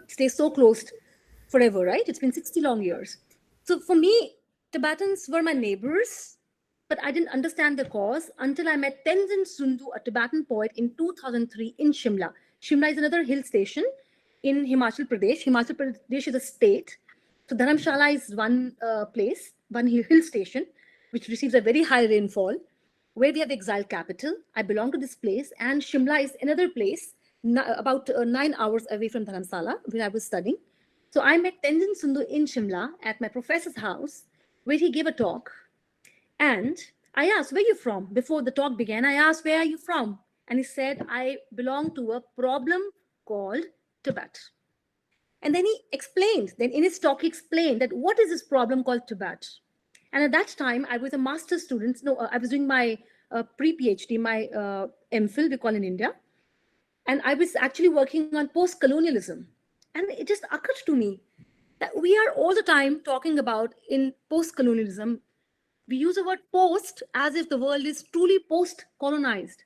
stay so close forever, right? It's been 60 long years. So for me, Tibetans were my neighbors, but I didn't understand the cause until I met Tenzin Sundu, a Tibetan poet, in 2003 in Shimla. Shimla is another hill station in Himachal Pradesh. Himachal Pradesh is a state. So Dharamshala is one place, one hill station, which receives a very high rainfall, where we have the exile capital. I belong to this place, and Shimla is another place about 9 hours away from Dharamsala, where I was studying. So I met Tenzin Sundu in Shimla at my professor's house, where he gave a talk. And I asked, where are you from? Before the talk began, I asked, where are you from? And he said, I belong to a problem called Tibet. And then he explained, then in his talk, he explained that what is this problem called Tibet? And at that time, I was a master's student. No, I was doing my pre-PhD, my MPhil, we call in India. And I was actually working on post-colonialism. And it just occurred to me that we are all the time talking about in post-colonialism, we use the word post as if the world is truly post-colonized.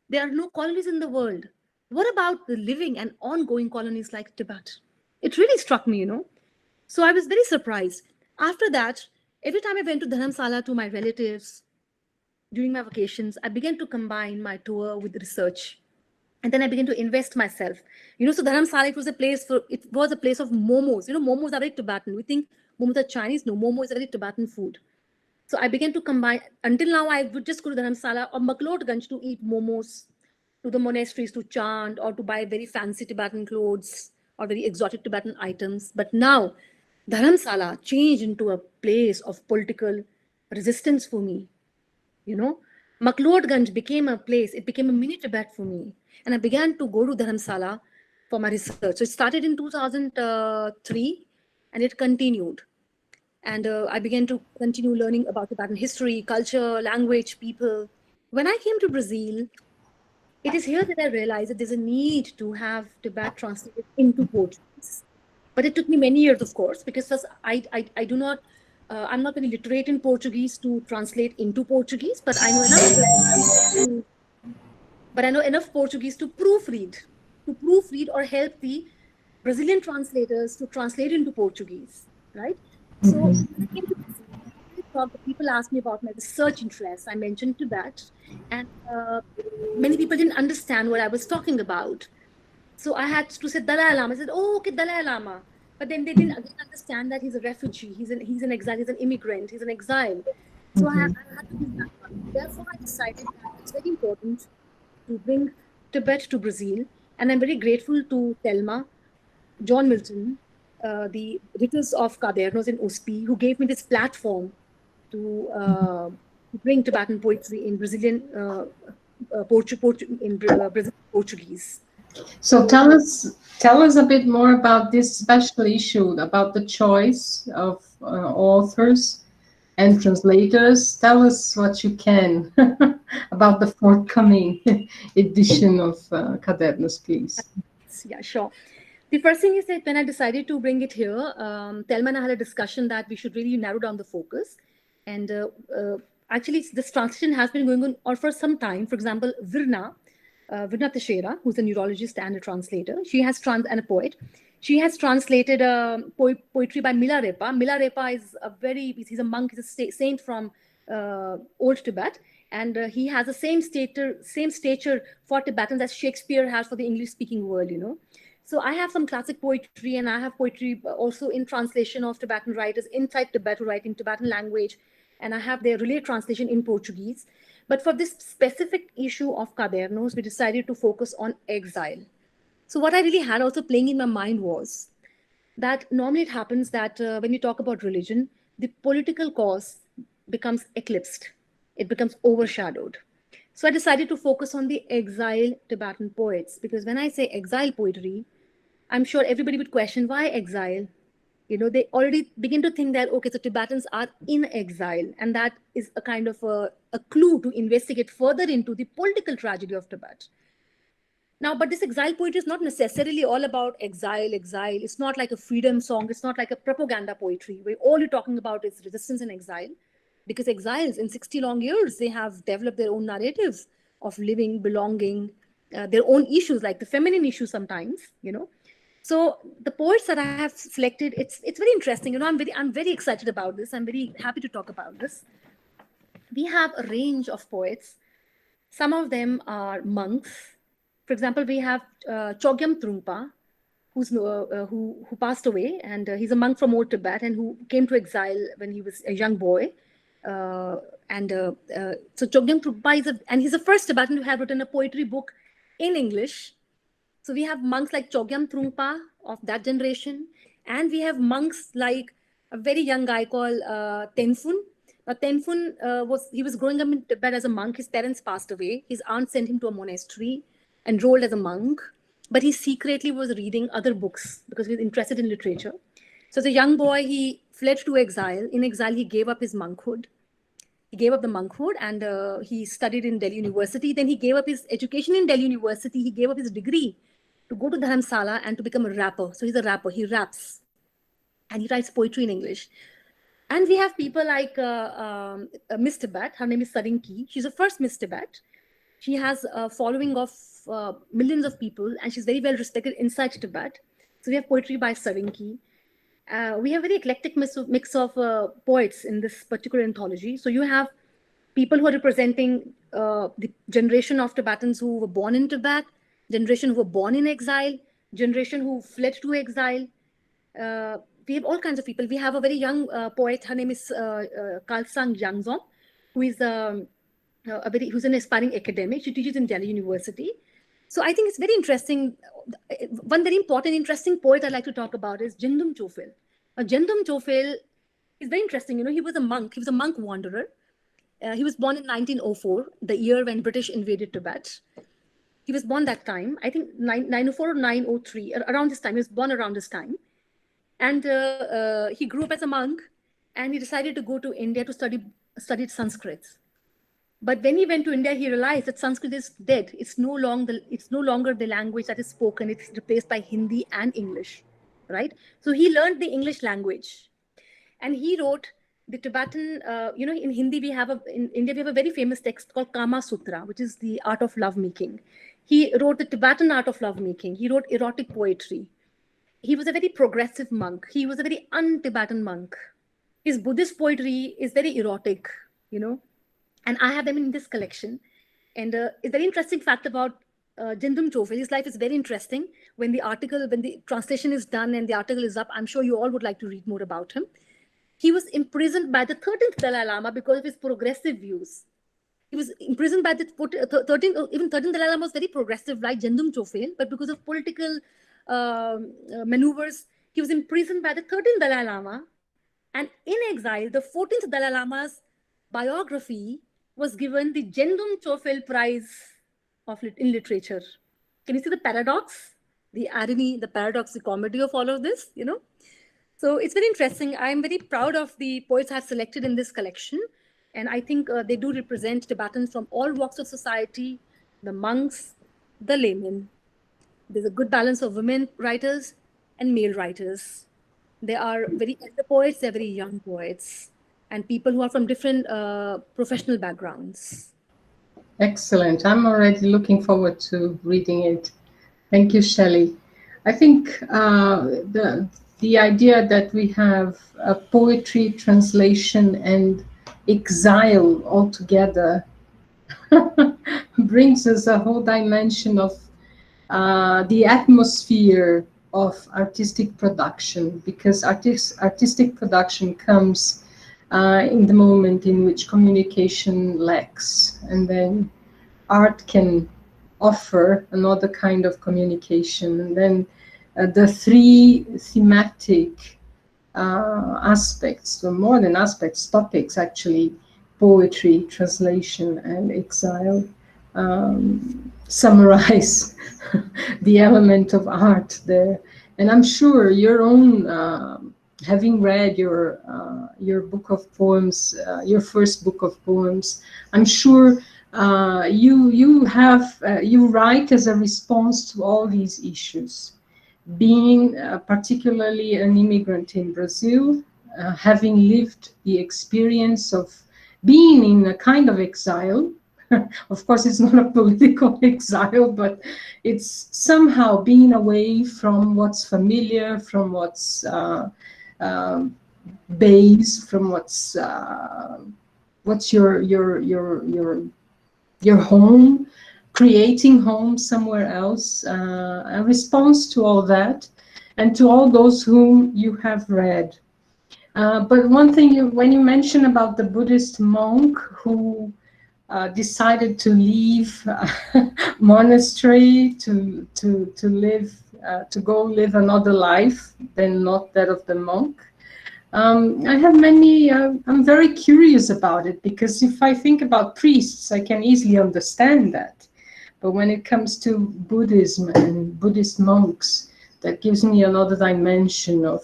There are no colonies in the world. What about the living and ongoing colonies like Tibet? It really struck me, you know. So I was very surprised. After that, every time I went to Dharamsala to my relatives during my vacations, I began to combine my tour with research. And then I began to invest myself. You know, so Dharamsala, it was a place of momos. You know, momos are very Tibetan. We think momos are Chinese. No, momo is a very Tibetan food. So I began to combine. Until now, I would just go to Dharamsala or Maklotganj to eat momos, to the monasteries to chant, or to buy very fancy Tibetan clothes or very exotic Tibetan items. But now, Dharamsala changed into a place of political resistance for me. You know, Maklotganj became a place, it became a mini Tibet for me. And I began to go to Dharamsala for my research. So it started in 2003 and it continued. And I began to continue learning about Tibetan history, culture, language, people. When I came to Brazil, it is here that I realized that there's a need to have Tibet translated into Portuguese. But it took me many years, of course, because first I'm not very literate in Portuguese to translate into Portuguese, but I know enough Portuguese to proofread or help the Brazilian translators to translate into Portuguese, right? So when I came to Brazil, people asked me about my research interests. I mentioned Tibet, and many people didn't understand what I was talking about. So I had to say Dalai Lama. I said, oh, okay, Dalai Lama. But then they didn't again understand that he's a refugee, he's an exile, he's an immigrant, he's an exile. So I had to give that one. Therefore, I decided that it's very important to bring Tibet to Brazil And I'm very grateful to Thelma, John Milton, the editors of Cadernos in USP, who gave me this platform to bring Tibetan poetry in Brazilian Portuguese. So tell us a bit more about this special issue, about the choice of authors and translators. Tell us what you can about the forthcoming edition of Cadernos, please. Yeah, sure. The first thing is that when I decided to bring it here, Thelma and I had a discussion that we should really narrow down the focus. And actually, this translation has been going on for some time. For example, Virna Teixeira, who's a neurologist and a translator, and a poet. She has translated poetry by Milarepa. Milarepa is he's a monk, he's a saint from Old Tibet. And he has the same stature for Tibetans as Shakespeare has for the English-speaking world, you know. So I have some classic poetry, and I have poetry also in translation of Tibetan writers inside Tibet who write in Tibetan language. And I have their related translation in Portuguese. But for this specific issue of Cadernos, we decided to focus on exile. So what I really had also playing in my mind was that normally it happens that when you talk about religion, the political cause becomes eclipsed. It becomes overshadowed. So I decided to focus on the exile Tibetan poets, because when I say exile poetry, I'm sure everybody would question why exile. You know, they already begin to think that, okay, so Tibetans are in exile. And that is a kind of a clue to investigate further into the political tragedy of Tibet. Now, but this exile poetry is not necessarily all about exile. It's not like a freedom song. It's not like a propaganda poetry where all you're talking about is resistance and exile. Because exiles in 60 long years, they have developed their own narratives of living, belonging, their own issues, like the feminine issues sometimes, you know. So the poets that I have selected, it's very interesting. You know, I'm very excited about this. I'm very happy to talk about this. We have a range of poets. Some of them are monks. For example, we have Chogyam Trungpa, who passed away, and he's a monk from Old Tibet and who came to exile when he was a young boy. So Chogyam Trungpa he's the first Tibetan to have written a poetry book in English. So we have monks like Chogyam Trungpa of that generation, and we have monks like a very young guy called Tenphun. Tenphun was growing up in Tibet as a monk. His parents passed away. His aunt sent him to a monastery, enrolled as a monk, but he secretly was reading other books because he was interested in literature. So as a young boy, he fled to exile. In exile, he gave up his monkhood. He gave up the monkhood and he studied in Delhi University. Then he gave up his education in Delhi University. He gave up his degree to go to Dharamsala and to become a rapper. So he's a rapper. He raps and he writes poetry in English. And we have people like Miss Tibet. Her name is Sarinki. She's the first Miss Tibet. She has a following of millions of people, and she's very well respected inside Tibet. So we have poetry by Sarinki. We have a very eclectic mix of poets in this particular anthology. So you have people who are representing the generation of Tibetans who were born in Tibet, generation who were born in exile, generation who fled to exile. We have all kinds of people. We have a very young poet. Her name is Kalsang Yangzom, who is who's an aspiring academic. She teaches in Delhi University. So I think it's very interesting. One very important, interesting poet I'd like to talk about is Jindum Chofil. Jindum Chofil is very interesting. You know, he was a monk. He was a monk wanderer. He was born in 1904, the year when British invaded Tibet. He was born that time, I think 904 or 903, around this time. He was born around this time. And he grew up as a monk, and he decided to go to India to study Sanskrit. But when he went to India, he realized that Sanskrit is dead. It's no longer the language that is spoken. It's replaced by Hindi and English, right? So he learned the English language, and he wrote the Tibetan. You know, in Hindi in India we have a very famous text called Kama Sutra, which is the art of lovemaking. He wrote the Tibetan art of lovemaking. He wrote erotic poetry. He was a very progressive monk. He was a very un-Tibetan monk. His Buddhist poetry is very erotic, you know. And I have them in this collection. And a very interesting fact about Jindum Chofil, his life is very interesting. When the translation is done and the article is up, I'm sure you all would like to read more about him. He was imprisoned by the 13th Dalai Lama because of his progressive views. was imprisoned by the 13th Dalai Lama was very progressive, like Jendum Chofel, but because of political maneuvers, he was imprisoned by the 13th Dalai Lama. And in exile, the 14th Dalai Lama's biography was given the Jendum Chofel Prize in Literature. Can you see the paradox, the irony, the paradox, the comedy of all of this, you know? So it's very interesting. I'm very proud of the poets I've selected in this collection. And I think they do represent Tibetans from all walks of society, the monks, the laymen. There's a good balance of women writers and male writers. They are very elder poets, they're very young poets, and people who are from different professional backgrounds. Excellent. I'm already looking forward to reading it. Thank you, Shelly. I think the idea that we have a poetry, translation, and exile all together brings us a whole dimension of the atmosphere of artistic production, because artistic production comes in the moment in which communication lacks, and then art can offer another kind of communication. And then the three thematic aspects, or more than aspects, topics actually, poetry, translation, and exile, summarize the element of art there. And I'm sure your own, having read your book of poems, your first book of poems, I'm sure you write as a response to all these issues. Being particularly an immigrant in Brazil, having lived the experience of being in a kind of exile. Of course, it's not a political exile, but it's somehow being away from what's familiar, from what's base, from what's your home, creating home somewhere else, a response to all that, and to all those whom you have read. But one thing, when you mention about the Buddhist monk who decided to leave monastery to live, to go live another life than not that of the monk, I have many, I'm very curious about it, because if I think about priests, I can easily understand that. But when it comes to Buddhism and Buddhist monks, that gives me another dimension of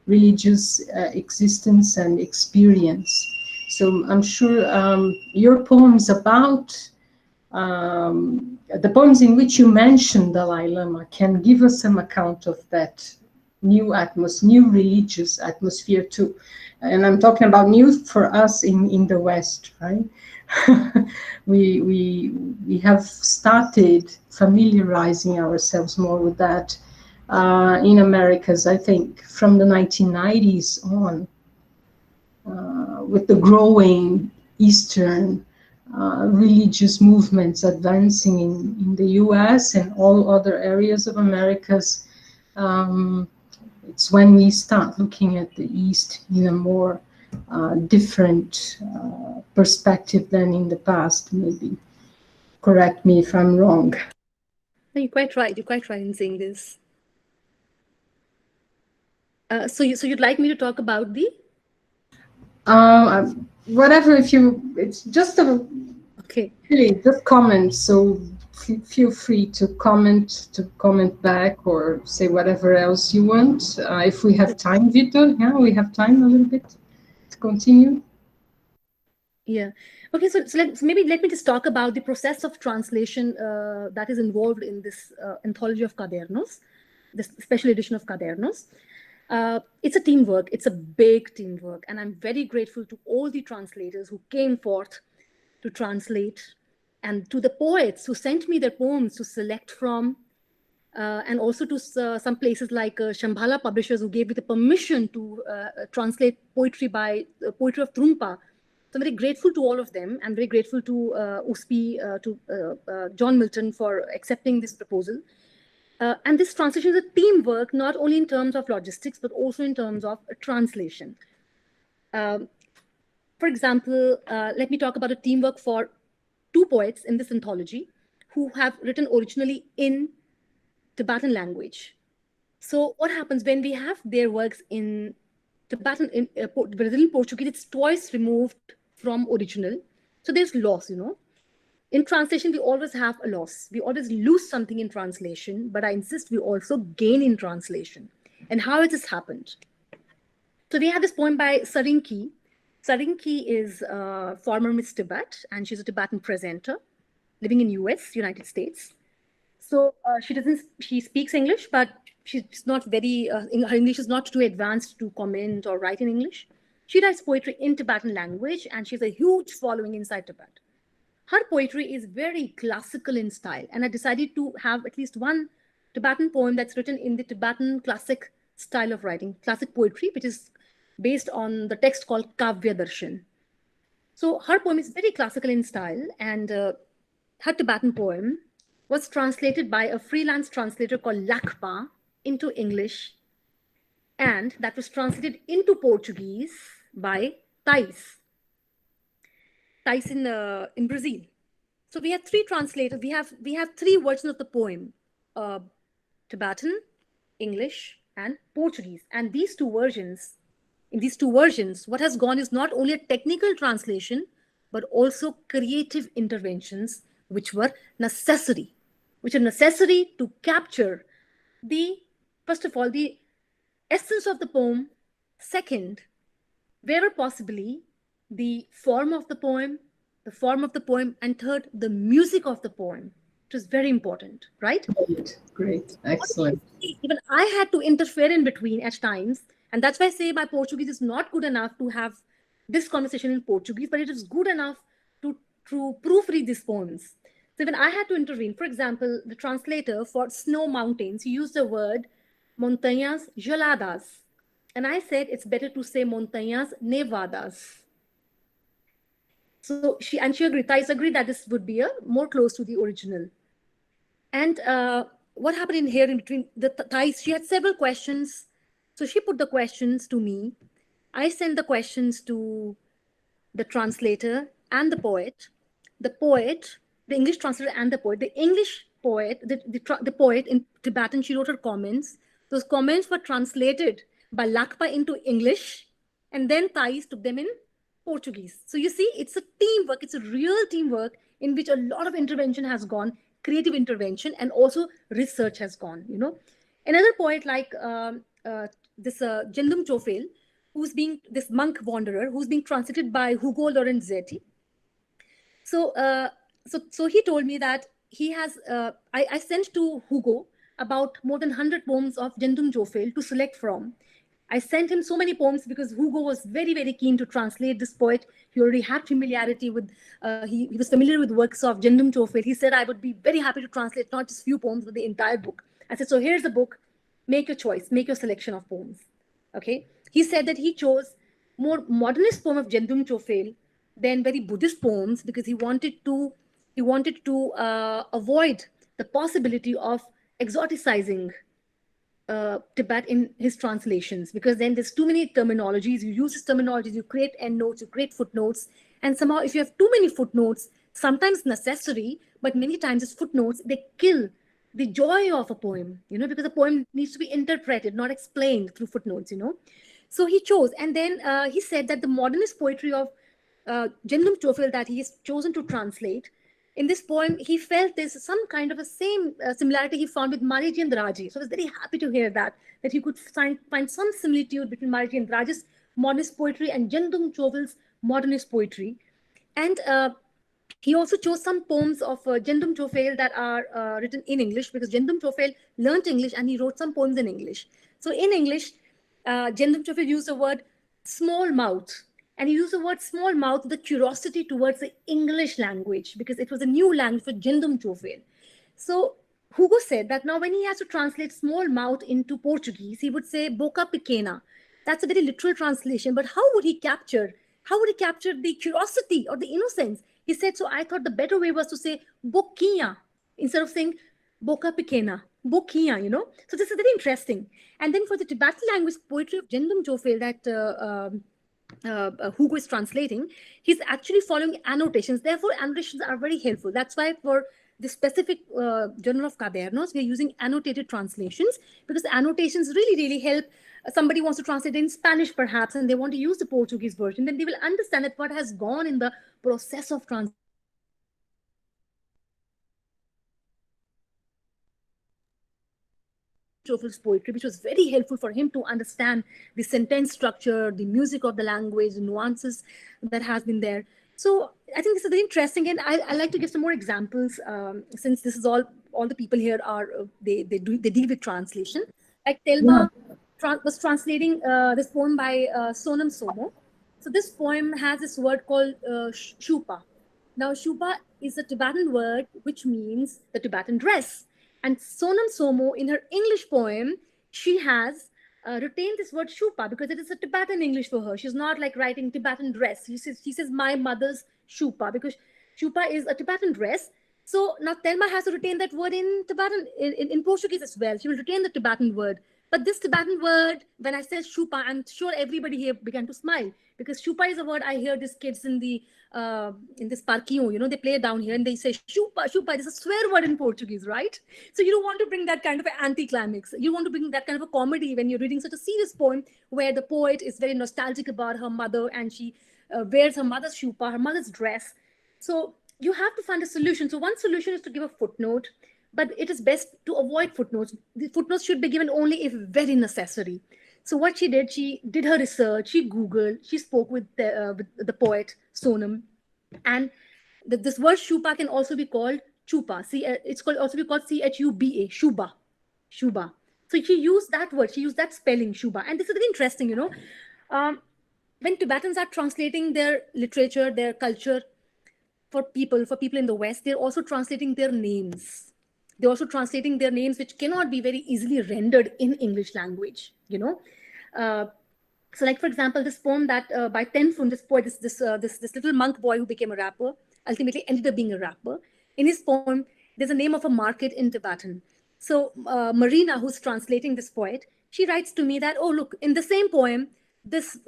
religious existence and experience. So I'm sure your poems about, the poems in which you mention Dalai Lama can give us some account of that new atmosphere, new religious atmosphere too. And I'm talking about new for us in the West, right? we have started familiarizing ourselves more with that in Americas, I think, from the 1990s on, with the growing Eastern religious movements advancing in the US and all other areas of Americas. It's when we start looking at the East in a more different perspective than in the past, maybe. Correct me if I'm wrong. No, you're quite right. You're quite right in saying this. So you'd like me to talk about the? Whatever, it's just a, okay. Really, just comment. So feel free to comment back, or say whatever else you want. If we have time, Vitor, yeah, we have time a little bit to continue. Yeah. Okay, so maybe let me just talk about the process of translation that is involved in this anthology of Cadernos, this special edition of Cadernos. It's a teamwork. It's a big teamwork. And I'm very grateful to all the translators who came forth to translate, and to the poets who sent me their poems to select from, and also to some places like Shambhala Publishers, who gave me the permission to translate poetry by poetry of Trungpa. So I'm very grateful to all of them. I'm very grateful to USP, to John Milton for accepting this proposal. And this translation is a teamwork, not only in terms of logistics, but also in terms of translation. For example, let me talk about a teamwork for 2 poets in this anthology who have written originally in Tibetan language. So what happens when we have their works in Tibetan, in Brazilian Portuguese, it's twice removed from original. So there's loss, In translation, we always have a loss. We always lose something in translation, but I insist we also gain in translation. And how has this happened? So we have this poem by Sarinki. Sarinki is former Miss Tibet, and she's a Tibetan presenter living in US, United States. So she speaks English, but she's not very, her English is not too advanced to comment or write in English. She writes poetry in Tibetan language, and she has a huge following inside Tibet. Her poetry is very classical in style, and I decided to have at least one Tibetan poem that's written in the Tibetan classic style of writing, classic poetry, which is based on the text called Kavya Darshan. So her poem is very classical in style, and her Tibetan poem was translated by a freelance translator called Lakpa into English, and that was translated into Portuguese by Thais in Brazil. So we have 3 translators. We have 3 versions of the poem: Tibetan, English, and Portuguese. And in these two versions, what has gone is not only a technical translation, but also creative interventions, which were necessary to capture first of all, the essence of the poem. Second, wherever possibly, the form of the poem, and third, the music of the poem, which is very important, right? Great. Excellent. Even I had to interfere in between at times, and that's why I say my Portuguese is not good enough to have this conversation in Portuguese, but it is good enough to proofread these poems. So when I had to intervene, for example, the translator for snow mountains, he used the word montanhas geladas. And I said, it's better to say montanhas nevadas. So she agreed. Thais agreed that this would be more close to the original. And what happened in here in between, the Thais, she had several questions. So she put the questions to me. I sent the questions to the translator and the poet. The English translator and the poet. The English poet, the poet in Tibetan, she wrote her comments. Those comments were translated by Lakpa into English, and then Thais took them in Portuguese. So you see, it's a teamwork. It's a real teamwork in which a lot of intervention has gone, creative intervention, and also research has gone. Another poet like this Jendum Chofel, this monk wanderer, who's being translated by Hugo Lorenzetti. So he told me that he has, I sent to Hugo about more than 100 poems of Jendum Chofel to select from. I sent him so many poems because Hugo was very, very keen to translate this poet. He already had familiarity with, he was familiar with works of Jendum Chofel. He said, I would be very happy to translate not just few poems, but the entire book. I said, so here's the book. Make your choice. Make your selection of poems. Okay. He said that he chose more modernist poem of Jendum Chofel than very Buddhist poems because he wanted to avoid the possibility of exoticizing Tibet in his translations, because then there's too many terminologies. You use these terminologies, you create endnotes, you create footnotes, and somehow if you have too many footnotes, sometimes necessary, but many times it's footnotes, they kill the joy of a poem, because the poem needs to be interpreted, not explained through footnotes, So he chose, and then he said that the modernist poetry of Jendum Chofel that he has chosen to translate, in this poem, he felt there's some kind of a same similarity he found with Mariji and Raji. So I was very happy to hear that he could find some similitude between Mariji and Raji's modernist poetry and Jendum Chofel's modernist poetry. And he also chose some poems of Jendum Chofel that are written in English, because Jendum Chofel learned English and he wrote some poems in English. So in English, Jendum Chofel used the word small mouth. And he used the word small mouth, the curiosity towards the English language, because it was a new language for Jendum Chofel. So Hugo said that now when he has to translate small mouth into Portuguese, he would say boca pequena. That's a very literal translation, but how would he capture the curiosity or the innocence? He said, so I thought the better way was to say boquinha instead of saying boca pequena, boquinha, So this is very interesting. And then for the Tibetan language poetry of Jendum Chofel that Hugo is translating, he's actually following annotations. Therefore, annotations are very helpful. That's why for the specific Journal of Cadernos, we're using annotated translations, because the annotations really help. Somebody wants to translate in Spanish, perhaps, and they want to use the Portuguese version, then they will understand that what has gone in the process of translation. Chauvel's poetry, which was very helpful for him to understand the sentence structure, the music of the language, the nuances that has been there. So I think this is very interesting, and I like to give some more examples, since this is all the people here are they deal with translation. Like Thelma was translating this poem by Sonam Somo. So this poem has this word called shupa. Now shupa is a Tibetan word which means the Tibetan dress. And Sonam Somo, in her English poem, she has retained this word shupa because it is a Tibetan English for her. She's not like writing Tibetan dress. She says my mother's shupa, because shupa is a Tibetan dress. So now Thelma has to retain that word in Tibetan, in Portuguese as well. She will retain the Tibetan word. But this Tibetan word, when I said shupa, I'm sure everybody here began to smile, because shupa is a word I hear these kids in this parquinho, they play it down here and they say shupa. It's a swear word in Portuguese, right? So you don't want to bring that kind of an anti-climax. You want to bring that kind of a comedy when you're reading such a serious poem where the poet is very nostalgic about her mother and she wears her mother's shupa, her mother's dress. So you have to find a solution. So one solution is to give a footnote, but it is best to avoid footnotes. The footnotes should be given only if very necessary. So what she did her research, she Googled, she spoke with the poet Sonam, and this word shupa can also be called chupa. It's also be called chuba, shuba. So she used that word, she used that spelling, shuba. And this is very interesting, when Tibetans are translating their literature, their culture for people in the West, they're also translating their names. They're also translating their names, which cannot be very easily rendered in English language, So like, for example, this poem that by Tenfun, this poet, this little monk boy who became a rapper, ultimately ended up being a rapper. In his poem, there's a name of a market in Tibetan. So Marina, who's translating this poet, she writes to me that, oh, look, in the same poem, this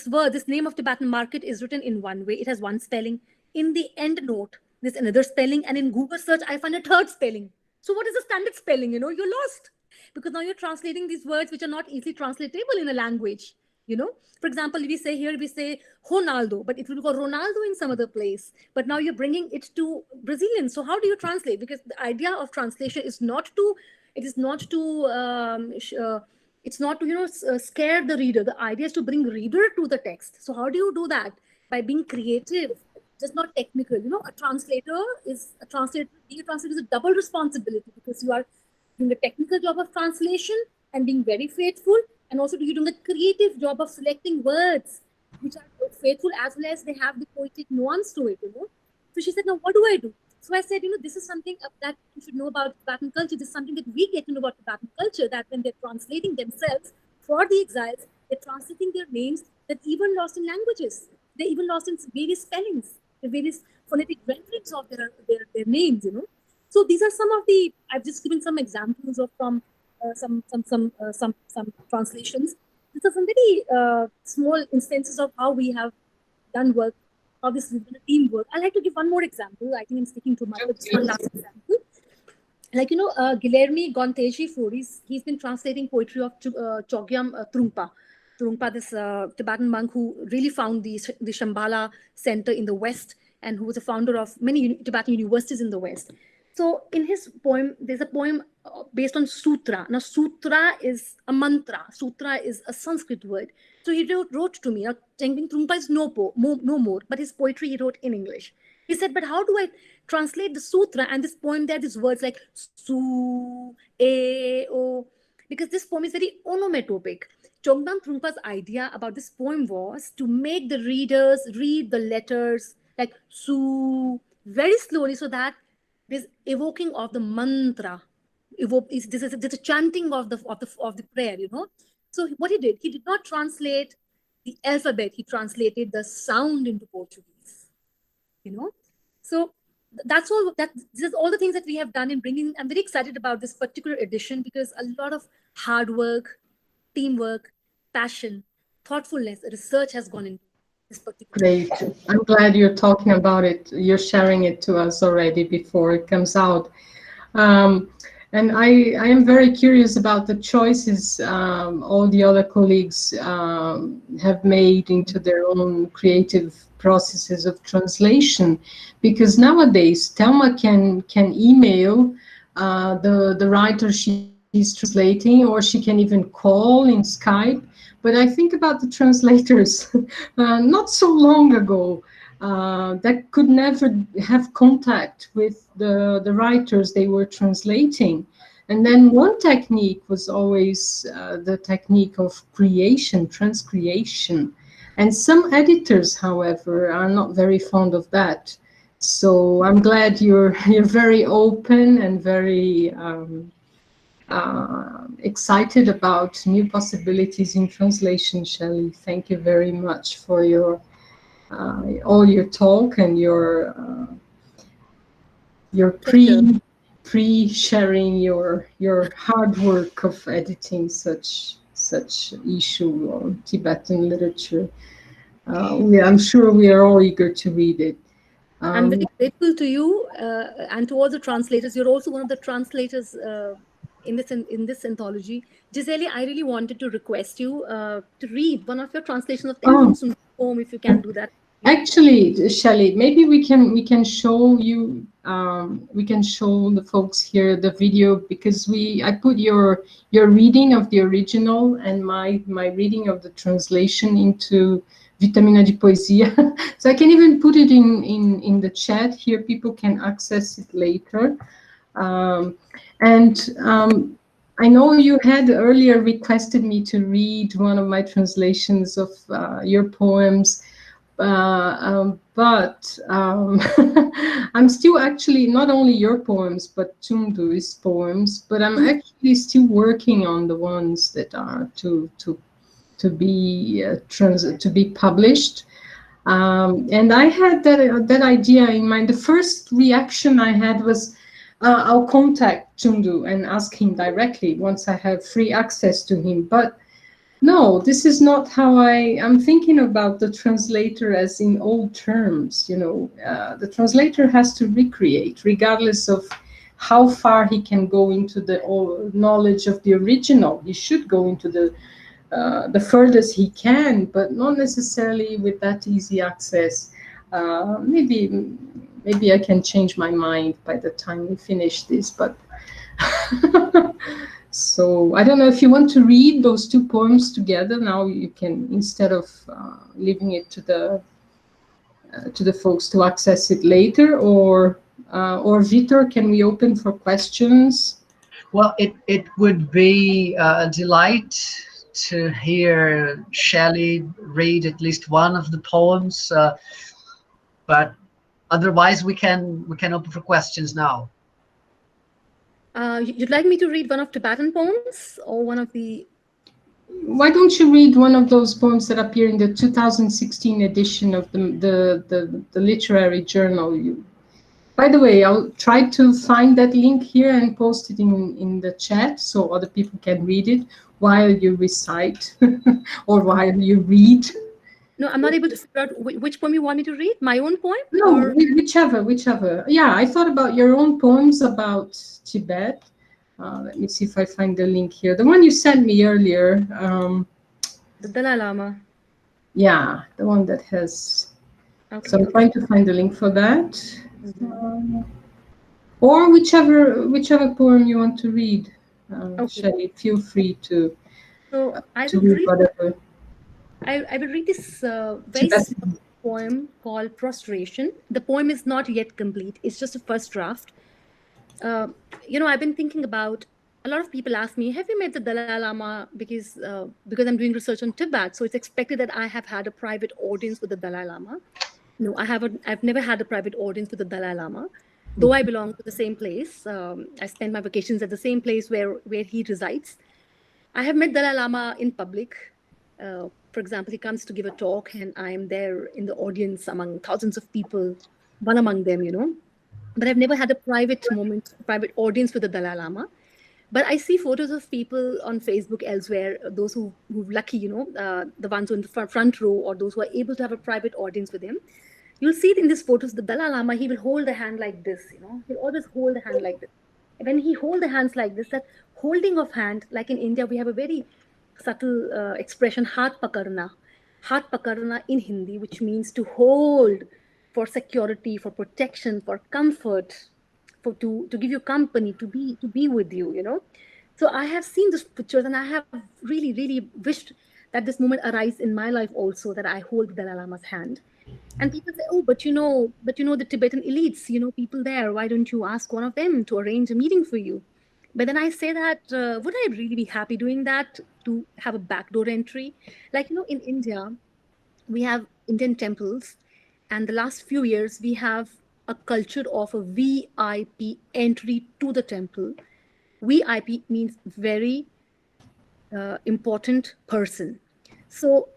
word, this name of Tibetan market is written in one way. It has one spelling. In the end note, there's another spelling. And in Google search, I find a third spelling. So what is the standard spelling? You're lost. Because now you're translating these words which are not easily translatable in a language. For example, we say Ronaldo, but it will go Ronaldo in some other place. But now you're bringing it to Brazilian. So how do you translate? Because the idea of translation is not to scare the reader. The idea is to bring reader to the text. So how do you do that? By being creative, just not technical. A translator is a double responsibility, because you are doing the technical job of translation and being very faithful, and also you're doing a creative job of selecting words which are faithful as well as they have the poetic nuance to it. So she said, now what do I do? So I said, this is something that you should know about Tibetan culture. This is something that we get to know about Tibetan culture, that when they're translating themselves for the exiles, they're translating their names that even lost in languages. They're even lost in various spellings, the various phonetic renderings of their names, So these are some of I've just given some examples of from some translations. These are some very small instances of how we have done work, how this has been a team work. I'd like to give one more example. I think I'm sticking to my one last example. Like, Guilherme Gonteji Flores, he's been translating poetry of Chogyam Trungpa. Trungpa, this Tibetan monk who really found the Shambhala Center in the West and who was a founder of many Tibetan universities in the West. So in his poem, there's a poem based on sutra. Now, sutra is a mantra. Sutra is a Sanskrit word. So he wrote to me, now Tengping Trungpa is no more, but his poetry he wrote in English. He said, but how do I translate the sutra and this poem? There are these words like su, e, o, because this poem is very onomatopic. Chogdam Trungpa's idea about this poem was to make the readers read the letters like su very slowly, so that this evoking of the mantra, this is a chanting of the prayer, So what he did not translate the alphabet; he translated the sound into Portuguese, So that's all. This is all the things that we have done in bringing. I'm very excited about this particular edition because a lot of hard work, teamwork, passion, thoughtfulness, research has gone into. this particular. Great. I'm glad you're talking about it. You're sharing it to us already before it comes out. And I am very curious about the choices all the other colleagues have made into their own creative processes of translation, because nowadays Thelma can email the writer she's translating, or she can even call in Skype. But I think about the translators not so long ago that could never have contact with the writers they were translating. And then one technique was always the technique of creation, transcreation. And some editors, however, are not very fond of that. So I'm glad you're very open and very excited about new possibilities in translation, Shelly. Thank you very much for your all your talk and your pre-sharing your hard work of editing such issue on Tibetan literature. I'm sure we are all eager to read it. I'm very grateful to you and to all the translators. You're also one of the translators in this anthology. Gisele, I really wanted to request you to read one of your translations of the poem, if you can do that. Actually, Shelly, maybe we can show you we can show the folks here the video, because I put your reading of the original and my reading of the translation into Vitamina de Poesia. So I can even put it in the chat here. People can access it later. I know you had earlier requested me to read one of my translations of your poems. But I'm still actually not only your poems, but Tundu's poems. But I'm actually still working on the ones that are to be published. And I had that idea in mind. The first reaction I had was, I'll contact Tundu and ask him directly once I have free access to him. But no, this is not how I'm thinking about the translator as in old terms. The translator has to recreate, regardless of how far he can go into the knowledge of the original. He should go into the furthest he can, but not necessarily with that easy access. Maybe I can change my mind by the time we finish this, but so I don't know if you want to read those two poems together. Now you can, instead of leaving it to the folks to access it later, or Vitor, can we open for questions? Well, it would be a delight to hear Shelly read at least one of the poems, but otherwise we can open for questions now. You'd like me to read one of Tibetan poems, or one of the... Why don't you read one of those poems that appear in the 2016 edition of the literary journal? By the way, I'll try to find that link here and post it in the chat so other people can read it while you recite or while you read. No, I'm not able to figure out which poem you want me to read. My own poem? No, or... whichever. Yeah, I thought about your own poems about Tibet. Let me see if I find the link here. The one you sent me earlier. The Dalai Lama. Yeah, the one that has... Okay. So I'm trying to find the link for that. Or whichever poem you want to read. Okay. Shelly, feel free to read whatever. I will read this very simple poem called Prostration. The poem is not yet complete. It's just a first draft. I've been thinking about, a lot of people ask me, have you met the Dalai Lama? Because I'm doing research on Tibet, so it's expected that I have had a private audience with the Dalai Lama. No, I haven't. I've never had a private audience with the Dalai Lama, though I belong to the same place. I spend my vacations at the same place where he resides. I have met Dalai Lama in public. For example, he comes to give a talk and I am there in the audience among thousands of people, one among them, But I've never had a private audience with the Dalai Lama. But I see photos of people on Facebook elsewhere, those who lucky, the ones who in the front row, or those who are able to have a private audience with him. You'll see it in these photos, the Dalai Lama, he will hold the hand like this, he'll always hold the hand like this. When he hold the hands like this, that holding of hand, like in India, we have a very subtle expression, haath pakarna in Hindi, which means to hold for security, for protection, for comfort, to give you company, to be with you, So I have seen these pictures, and I have really, really wished that this moment arise in my life also, that I hold the Dalai Lama's hand. And people say, oh, but the Tibetan elites, people there, why don't you ask one of them to arrange a meeting for you? But then I say that, would I really be happy doing that, to have a backdoor entry? Like, in India, we have Indian temples, and the last few years, we have a culture of a VIP entry to the temple. VIP means very important person. So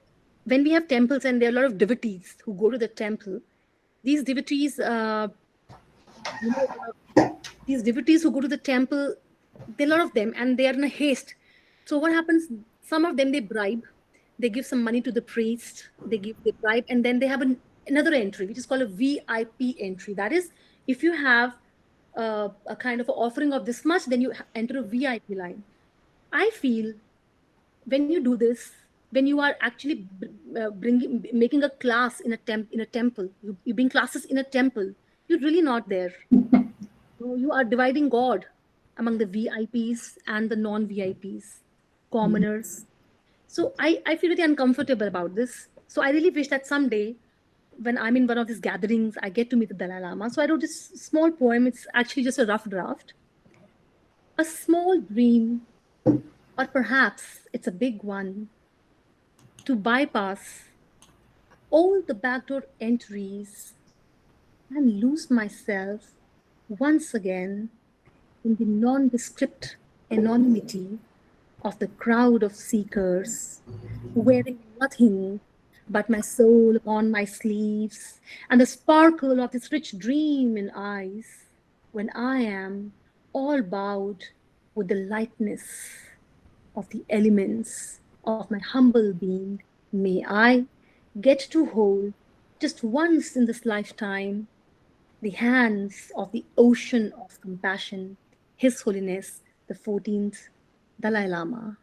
when we have temples and there are a lot of devotees who go to the temple, these devotees, these devotees who go to the temple, there are a lot of them, and they are in a haste. So what happens? Some of them, they bribe, they give some money to the priest, they bribe, and then they have another entry, which is called a VIP entry. That is, if you have a kind of offering of this much, then you enter a VIP line. I feel when you do this, when you are actually making a class in a temple, you bring classes in a temple, you're really not there. You are dividing God among the VIPs and the non-VIPs, commoners. So I feel really uncomfortable about this. So I really wish that someday, when I'm in one of these gatherings, I get to meet the Dalai Lama. So I wrote this small poem. It's actually just a rough draft. A small dream, or perhaps it's a big one, to bypass all the backdoor entries and lose myself once again in the nondescript anonymity of the crowd of seekers, wearing nothing but my soul upon my sleeves, and the sparkle of this rich dream in eyes, when I am all bowed with the lightness of the elements of my humble being. May I get to hold just once in this lifetime the hands of the ocean of compassion, His Holiness the 14th Dalai Lama.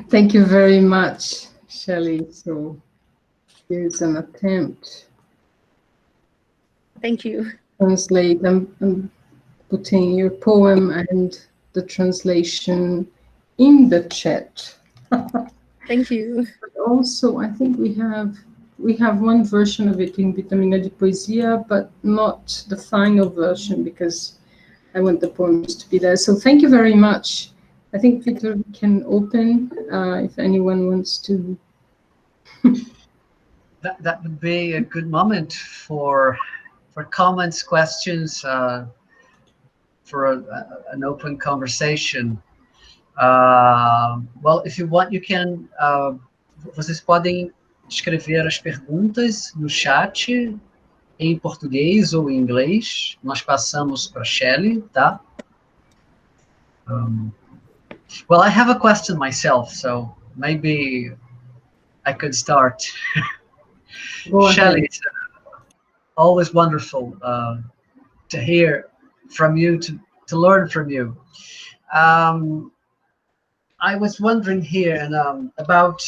Thank you very much, Shelly. So here's an attempt. Thank you. Translate. I'm putting your poem and the translation in the chat. Thank you. But also, I think we have one version of it in Vitamina de Poesia, but not the final version, because I want the poems to be there. So thank you very much. I think Peter can open if anyone wants to. That would be a good moment for comments, questions, for an open conversation. Well, if you want, you can. Vocês podem escrever as perguntas no chat em português ou em inglês. Nós passamos para a Shelly, tá? Well, I have a question myself, so maybe I could start. Shelly, it's always wonderful to hear from you, to learn from you. I was wondering here about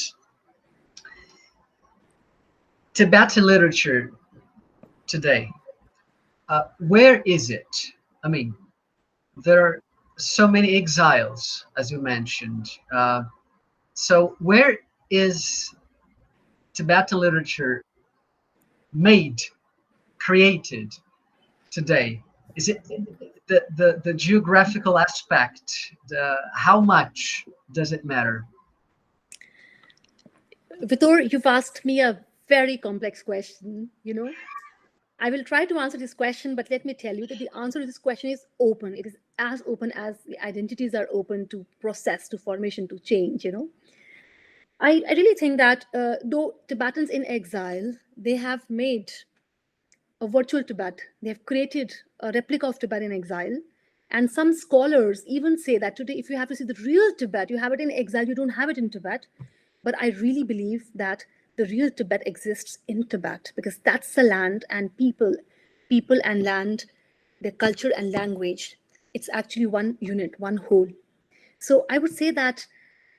Tibetan literature today. Where is it? I mean, there are so many exiles, as you mentioned. So where is Tibetan literature made, created today? Is it the geographical aspect? How much does it matter? Vitor, you've asked me a very complex question, I will try to answer this question, but let me tell you that the answer to this question is open. It is as open as the identities are open to process, to formation, to change, I really think that though Tibetans in exile, they have made a virtual Tibet. They have created a replica of Tibet in exile. And some scholars even say that today, if you have to see the real Tibet, you have it in exile, you don't have it in Tibet. But I really believe that the real Tibet exists in Tibet, because that's the land and people and land, their culture and language. It's actually one unit, one whole. So I would say that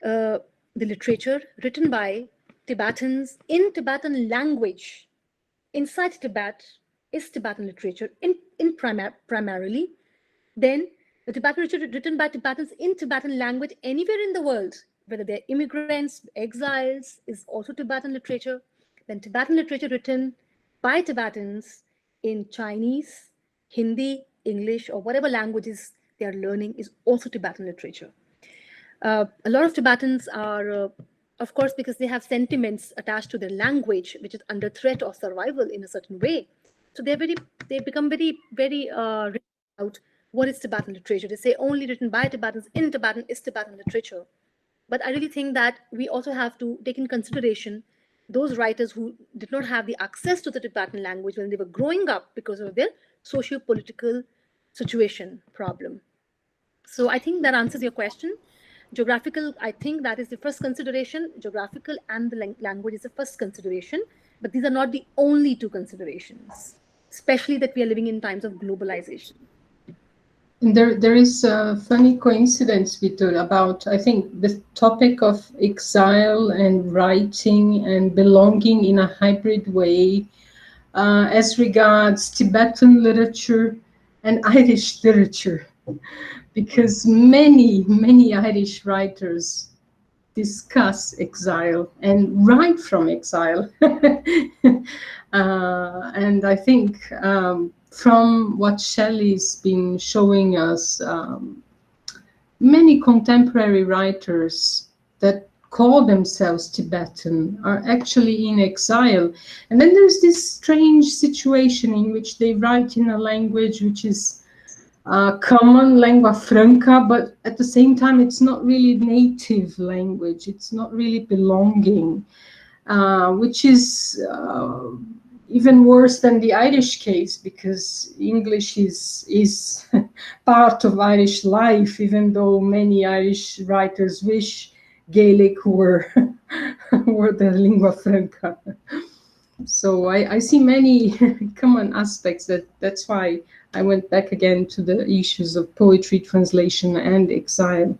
the literature written by Tibetans in Tibetan language inside Tibet is Tibetan literature primarily. Then the Tibetan literature written by Tibetans in Tibetan language anywhere in the world, whether they're immigrants, exiles, is also Tibetan literature. Then Tibetan literature written by Tibetans in Chinese, Hindi, English, or whatever languages they are learning is also Tibetan literature. A lot of Tibetans are, of course, because they have sentiments attached to their language, which is under threat of survival in a certain way. So they become very written out what is Tibetan literature. They say only written by Tibetans in Tibetan is Tibetan literature. But I really think that we also have to take in consideration those writers who did not have the access to the Tibetan language when they were growing up because of their socio-political situation problem. So I think that answers your question. Geographical, I think that is the first consideration. Geographical and the language is the first consideration, but these are not the only two considerations, especially that we are living in times of globalization. And there is a funny coincidence, Vitor, about, I think, the topic of exile and writing and belonging in a hybrid way as regards Tibetan literature and Irish literature, because many Irish writers discuss exile and write from exile. And I think from what Shelly's been showing us, many contemporary writers that call themselves Tibetan are actually in exile. And then there's this strange situation in which they write in a language which is common, lingua franca, but at the same time, it's not really native language. It's not really belonging, which is even worse than the Irish case, because English is part of Irish life, even though many Irish writers wish Gaelic were the lingua franca. So I see many common aspects. That's why I went back again to the issues of poetry, translation, and exile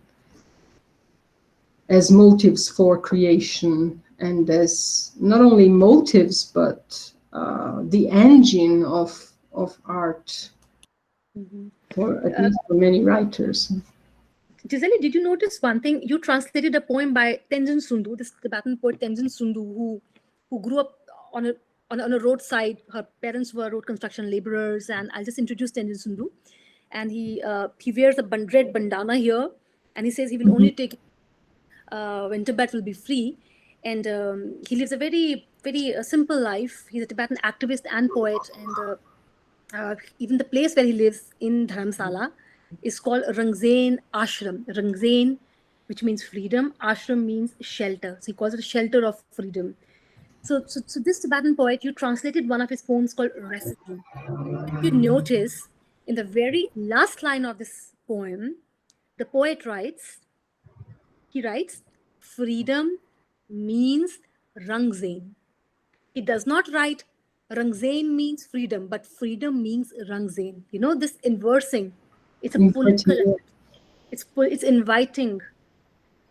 as motives for creation, and as not only motives, but the engine of art, for at least for many writers. Gisele, did you notice one thing? You translated a poem by Tenzin Sundu, this Tibetan poet Tenzin Sundu, who grew up on a roadside. Her parents were road construction laborers, and I'll just introduce Tenzin Sundu. And he wears a red bandana here, and he says he will only take when Tibet will be free. And he lives a very simple life. He's a Tibetan activist and poet, and even the place where he lives in Dharamsala is called Rangzain Ashram. Rangzain, which means freedom. Ashram means shelter. So he calls it a shelter of freedom. So this Tibetan poet, you translated one of his poems called Recipe. If you notice, in the very last line of this poem, the poet writes, freedom means Rangzain. He does not write Rangzain means freedom, but freedom means Rangzain. You know, this inversing, it's a political, it's inviting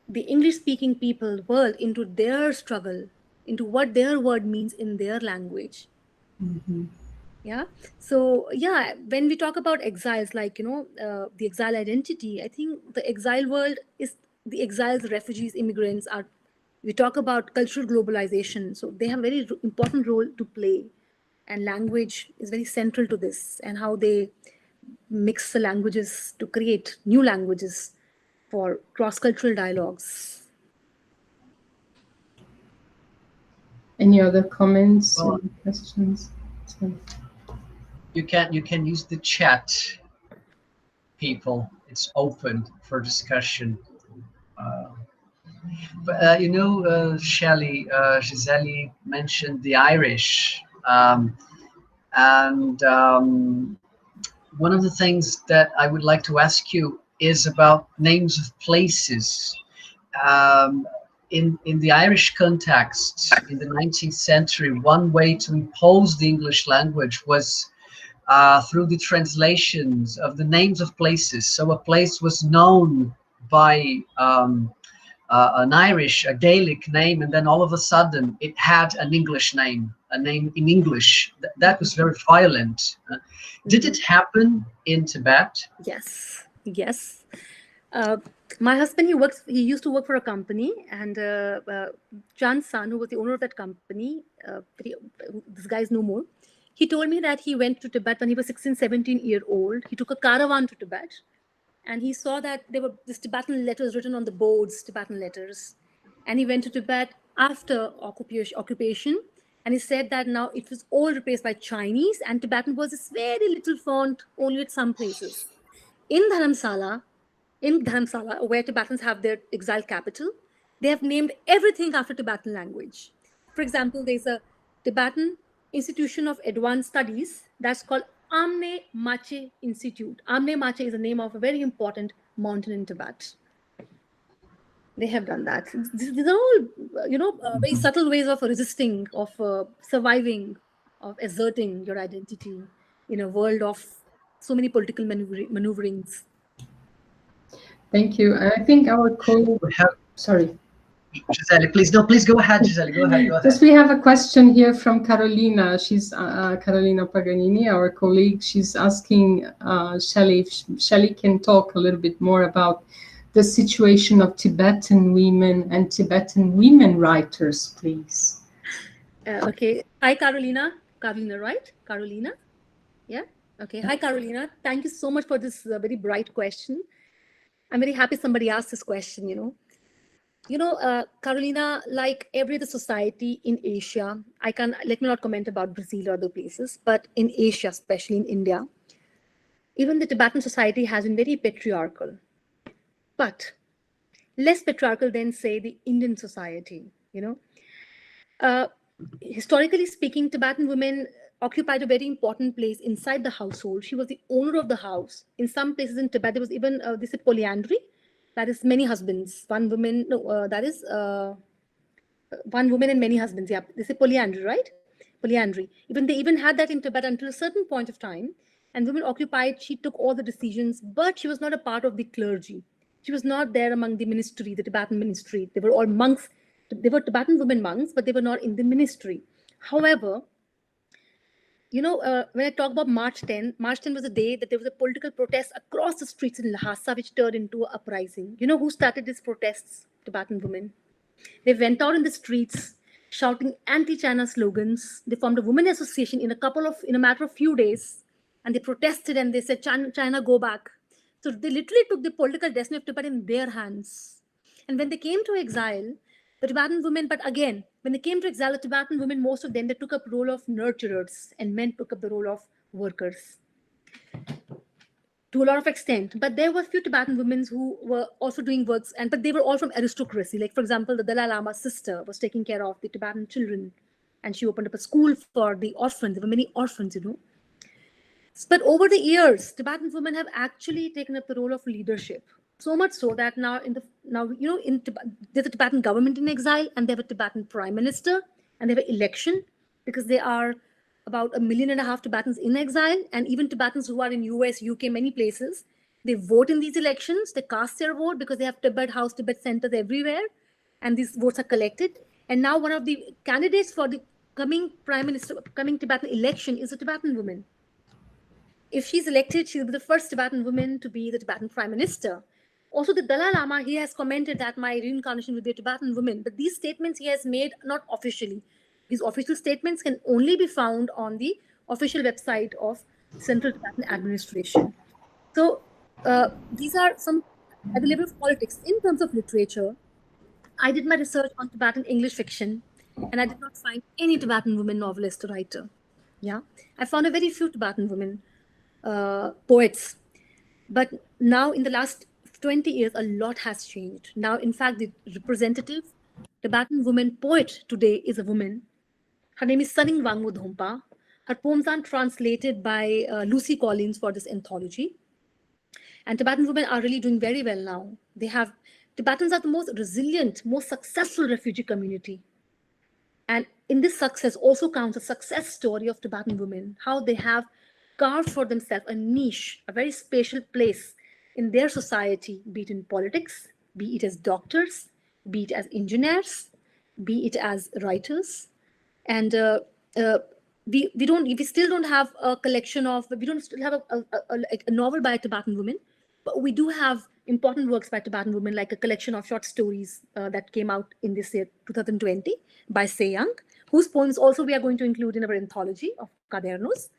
the English-speaking people world into their struggle, into what their word means in their language. Yeah. So yeah, when we talk about exiles, like, you know, the exile identity, I think the exile world is the exiles, refugees, immigrants are, we talk about cultural globalization. So they have a very important role to play, and language is very central to this, and how they mix the languages to create new languages for cross-cultural dialogues. Any other comments or questions? You can use the chat, people. It's open for discussion. But you know, Shelly, Gisele mentioned the Irish, and one of the things that I would like to ask you is about names of places. In the Irish context, in the 19th century, one way to impose the English language was through the translations of the names of places. So a place was known by an Irish, a Gaelic name, and then all of a sudden it had an English name, a name in English. That was very violent. Did it happen in Tibet? Yes, yes. My husband, he used to work for a company, and John's son, who was the owner of that company, this guy's no more, he told me that he went to Tibet when he was 16, 17-year-old. He took a caravan to Tibet, and he saw that there were these Tibetan letters written on the boards, Tibetan letters. And he went to Tibet after occupation, and he said that now it was all replaced by Chinese, and Tibetan was this very little font, only at some places. In Dharamsala, where Tibetans have their exiled capital, they have named everything after Tibetan language. For example, there's a Tibetan Institution of Advanced Studies that's called Amne Mache Institute. Amne Mache is the name of a very important mountain in Tibet. They have done that. These are all, very subtle ways of resisting, of surviving, of asserting your identity in a world of so many political maneuverings. Thank you. I think our sorry. Gisele, please go ahead, Gisele, go ahead. Yes, we have a question here from Carolina. She's Carolina Paganini, our colleague. She's asking Shelly if Shelly can talk a little bit more about the situation of Tibetan women and Tibetan women writers, please. Okay. Hi, Carolina. Carolina, right? Carolina? Yeah? Okay. Hi, Carolina. Thank you so much for this very bright question. I'm very happy somebody asked this question, Carolina, like every other society in Asia, let me not comment about Brazil or other places, but in Asia, especially in India, even the Tibetan society has been very patriarchal, but less patriarchal than, say, the Indian society, Historically speaking, Tibetan women occupied a very important place inside the household. She was the owner of the house. In some places in Tibet, there was even this is polyandry. That is many husbands. One woman and many husbands. Yeah, they say polyandry, right? Polyandry. They even had that in Tibet until a certain point of time. And women occupied, she took all the decisions, but she was not a part of the clergy. She was not there among the ministry, the Tibetan ministry. They were all monks. They were Tibetan women monks, but they were not in the ministry. However, when I talk about March 10 was a day that there was a political protest across the streets in Lhasa, which turned into an uprising. You know who started these protests? Tibetan women. They went out in the streets shouting anti-China slogans. They formed a women association in a matter of few days, and they protested and they said, China, go back. So they literally took the political destiny of Tibet in their hands. And when they came to exile, the Tibetan women, but again, when they came to exile, the Tibetan women, most of them, they took up the role of nurturers, and men took up the role of workers to a lot of extent. But there were few Tibetan women who were also doing works, but they were all from aristocracy. Like, for example, the Dalai Lama's sister was taking care of the Tibetan children, and she opened up a school for the orphans. There were many orphans, But over the years, Tibetan women have actually taken up the role of leadership. So much so that there's a Tibetan government in exile, and they have a Tibetan prime minister, and they have an election, because there are about 1.5 million Tibetans in exile, and even Tibetans who are in US, UK, many places, they vote in these elections. They cast their vote because they have Tibet House, Tibet centers everywhere, and these votes are collected. And now one of the candidates for the coming Tibetan election is a Tibetan woman. If she's elected, she'll be the first Tibetan woman to be the Tibetan prime minister. Also, the Dalai Lama, he has commented that my reincarnation will be a Tibetan woman, but these statements he has made not officially. These official statements can only be found on the official website of Central Tibetan Administration. So these are some at the level of politics. In terms of literature, I did my research on Tibetan English fiction, and I did not find any Tibetan woman novelist or writer. Yeah, I found a very few Tibetan women poets. But now in the last 20 years, a lot has changed. Now, in fact, the representative Tibetan woman poet today is a woman. Her name is Saring Wangmo Dhompa. Her poems are translated by Lucy Collins for this anthology. And Tibetan women are really doing very well now. Tibetans are the most resilient, most successful refugee community. And in this success also counts a success story of Tibetan women, how they have carved for themselves a niche, a very special place in their society, be it in politics, be it as doctors, be it as engineers, be it as writers. And we still don't have a collection of, we don't still have a novel by a Tibetan woman, but we do have important works by Tibetan women, like a collection of short stories that came out in this year, 2020, by Seyang, whose poems also we are going to include in our anthology of Cadernos,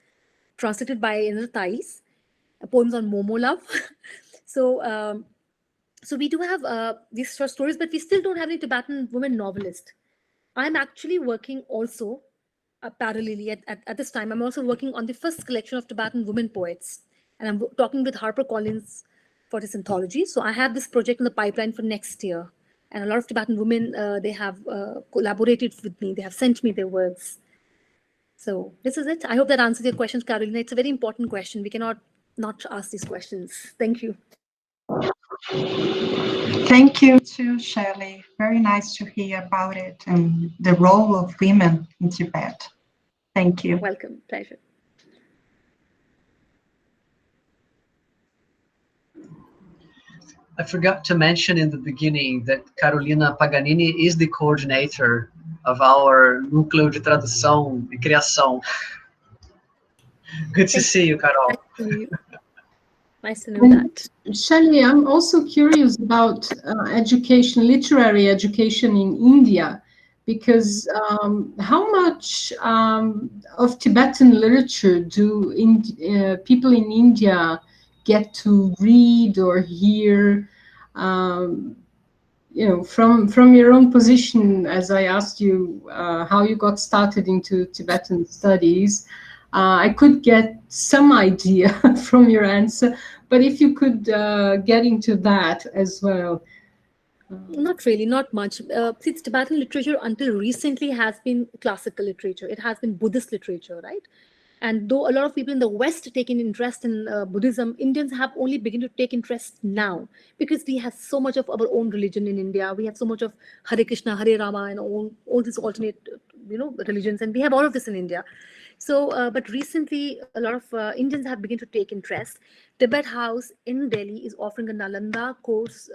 translated by Enel Thais, poems on Momo love. So we do have these short stories, but we still don't have any Tibetan women novelists. I'm actually working also parallelly at this time. I'm also working on the first collection of Tibetan women poets, and I'm talking with HarperCollins for this anthology. So I have this project in the pipeline for next year, and a lot of Tibetan women, they have collaborated with me. They have sent me their works. So this is it. I hope that answers your questions, Carolina. It's a very important question. We cannot not ask these questions. Thank you. Thank you to Shelly. Very nice to hear about it and the role of women in Tibet. Thank you. Welcome. Pleasure. I forgot to mention in the beginning that Carolina Paganini is the coordinator of our Núcleo de Tradução e Criação. Good to see you, Carol. Nice to know that. Shelly, I'm also curious about education, literary education in India, because how much of Tibetan literature do people in India get to read or hear? You know, from your own position, as I asked you how you got started into Tibetan studies, I could get some idea from your answer, but if you could get into that as well. Not really, not much. See, Tibetan literature until recently has been classical literature. It has been Buddhist literature, right? And though a lot of people in the West take an interest in Buddhism, Indians have only begun to take interest now, because we have so much of our own religion in India. We have so much of Hare Krishna, Hare Rama, and all these alternate, religions, and we have all of this in India. So, but recently, a lot of Indians have begun to take interest. Tibet House in Delhi is offering a Nalanda course,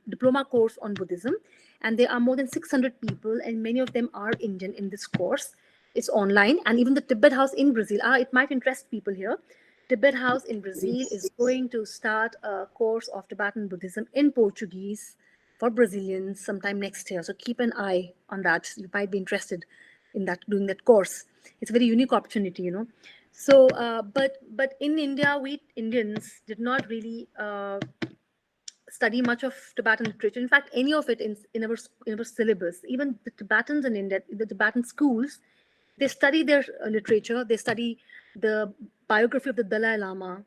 diploma course on Buddhism, and there are more than 600 people, and many of them are Indian in this course. It's online, and even the Tibet House in Brazil, it might interest people here. Tibet House in Brazil is going to start a course of Tibetan Buddhism in Portuguese for Brazilians sometime next year. So keep an eye on that. You might be interested in that, doing that course. It's a very unique opportunity, So, but in India, we Indians did not really study much of Tibetan literature. In fact, any of it in our syllabus. Even the Tibetans in India, the Tibetan schools, they study their literature. They study the biography of the Dalai Lama.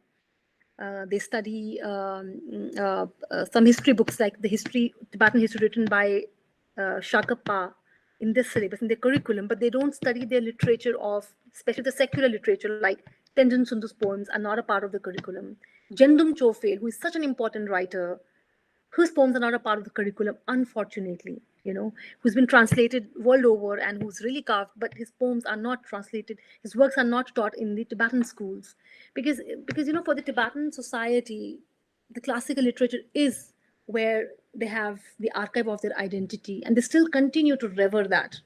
They study some history books, like Tibetan history written by Shakapa in this syllabus, in their curriculum, but they don't study their literature especially the secular literature, like Tenzin Sundu's poems are not a part of the curriculum. Jendum Chofel, who is such an important writer, whose poems are not a part of the curriculum, unfortunately, who's been translated world over and who's really carved, but his poems are not translated, his works are not taught in the Tibetan schools. Because for the Tibetan society, the classical literature is where they have the archive of their identity, and they still continue to revere that.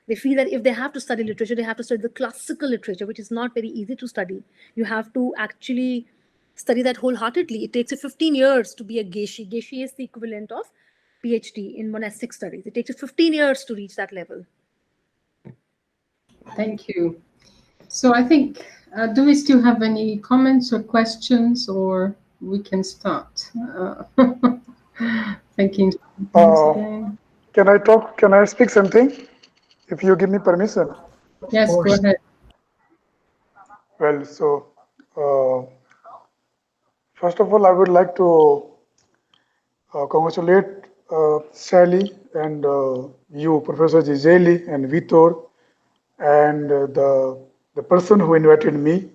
They feel that if they have to study literature, they have to study the classical literature, which is not very easy to study. You have to actually study that wholeheartedly. It takes you 15 years to be a Geshe. Geshe is the equivalent of PhD in monastic studies. It takes you 15 years to reach that level. Thank you. So I think, do we still have any comments or questions, or we can start? Thinking. Can I talk? Can I speak something? If you give me permission. Yes, go ahead. Well, so first of all, I would like to congratulate Shelly and you, Professor Gisele and Vitor, and the person who invited me.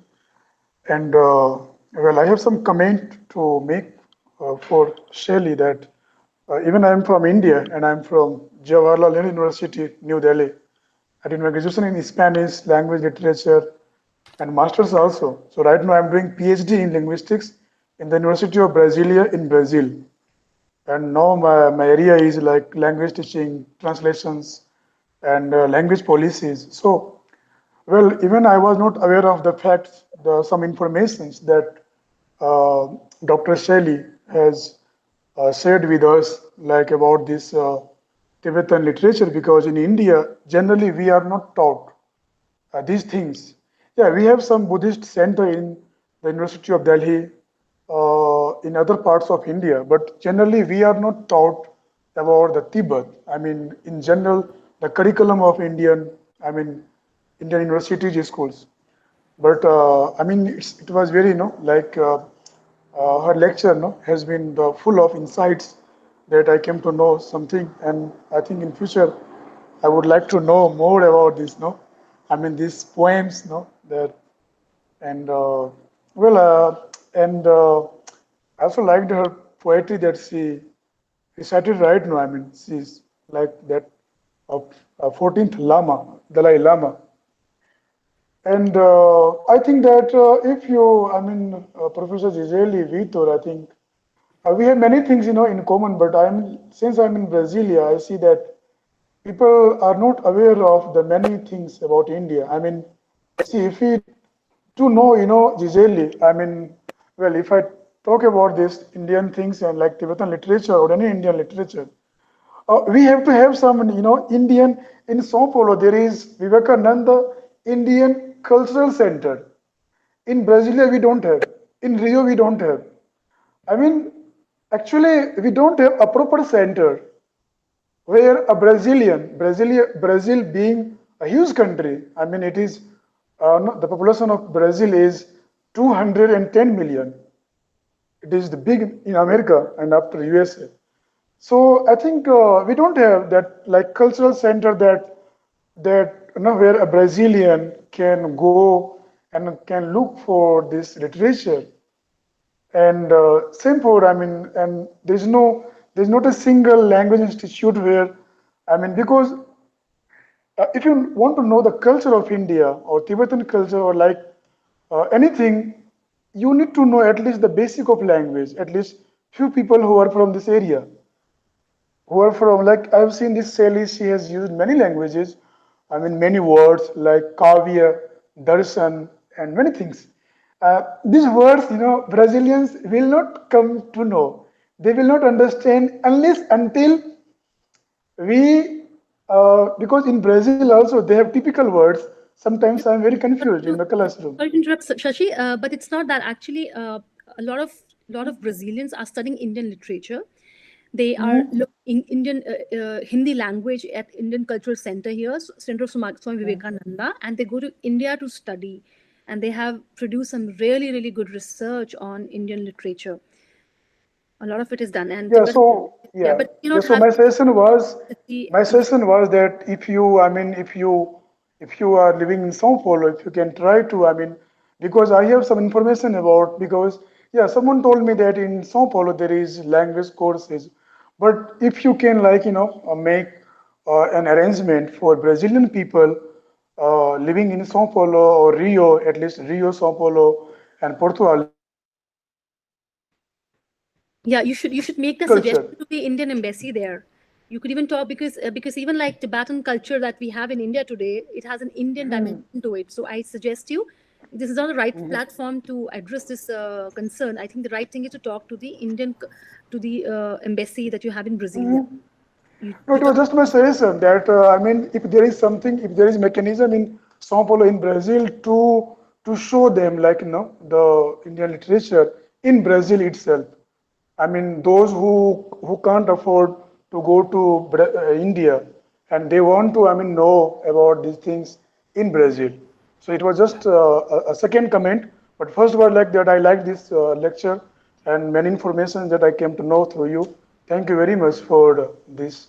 And well, I have some comment to make for Shelly that even I am from India and I'm from Jawaharlal Nehru University, New Delhi. I did my graduation in Spanish, language, literature, and masters also. So right now I'm doing PhD in linguistics in the University of Brasilia in Brazil. And now my area is like language teaching, translations, and language policies. So, well, even I was not aware of the facts, some informations that Dr. Shelly has shared with us, like about this Tibetan literature, because in India, generally we are not taught these things. Yeah, we have some Buddhist center in the University of Delhi, in other parts of India, but generally we are not taught about the Tibet. I mean, in general, the curriculum of Indian universities, schools. But I mean, it was very, her lecture, has been full of insights that I came to know something, and I think in future I would like to know more about this, I mean, these poems, that, and I also liked her poetry that she recited right now. I mean, she's like that of 14th Lama, Dalai Lama. And I think that if you, Professor Gisele, Vitor, I think we have many things, in common, but since I'm in Brasilia, I see that people are not aware of the many things about India. I mean, see, if we to know, Gisele, well, if I talk about this Indian things and like Tibetan literature or any Indian literature, we have to have some, Indian, in Sao Paulo, there is Vivekananda Indian Cultural Center. In Brasilia, we don't have. In Rio, we don't have. I mean, actually, we don't have a proper center where a Brazil being a huge country, I mean, it is, the population of Brazil is 210 million. It is the big in America and after USA. So I think we don't have that like cultural center that where a Brazilian can go and can look for this literature. And same for, and there's not a single language institute where, because if you want to know the culture of India or Tibetan culture or like anything, you need to know at least the basic of language, at least few people who are from this area, who are from, like I've seen this Shelly, she has used many languages, many words like kavya, darshan, and many things. These words, Brazilians will not come to know. They will not understand until we, because in Brazil also they have typical words. Sometimes I'm very confused in the classroom. Sorry to interrupt, Shashi, but it's not that. Actually, a lot of Brazilians are studying Indian literature. They are looking Indian Hindi language at Indian Cultural Center here, Center of Swami Vivekananda, and they go to India to study. And they have produced some really, really good research on Indian literature. A lot of it is done. And but so my suggestion was that if you are living in Sao Paulo, if you can try to, because I have some information about, because someone told me that in Sao Paulo there is language courses, but if you can make an arrangement for Brazilian people living in Sao Paulo or Rio, at least Rio, Sao Paulo, and Porto Alegre. Yeah, you should make the suggestion to the Indian embassy there. You could even talk because even like Tibetan culture that we have in India today, it has an Indian dimension to it. So I suggest you, this is not the right platform to address this concern. I think the right thing is to talk to the embassy that you have in Brazil. No, it was just my suggestion that if there is mechanism in Sao Paulo in Brazil to show them the Indian literature in Brazil itself. Those who can't afford to go to India and they want to know about these things in Brazil. So it was just a second comment, but first was like that I like this lecture and many information that I came to know through you. Thank you very much for this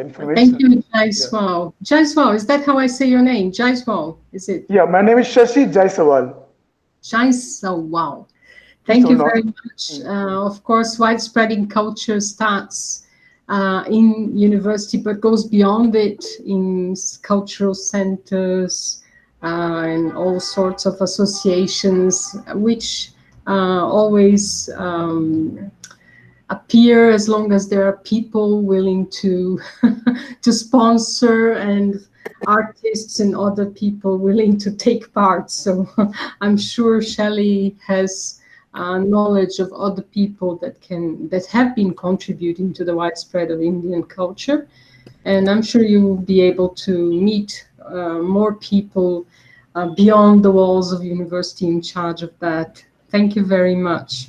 information. Thank you, Jaiswal. Yeah. Jaiswal, is that how I say your name? Jaiswal, is it? Yeah, my name is Shashi Jaiswal. Jaiswal. Thank you very much. Of course, widespreading culture starts in university, but goes beyond it in cultural centers and all sorts of associations, which always appear as long as there are people willing to to sponsor, and artists and other people willing to take part. So I'm sure Shelly has knowledge of other people that have been contributing to the widespread of Indian culture, and I'm sure you will be able to meet more people beyond the walls of university in charge of that. Thank you very much.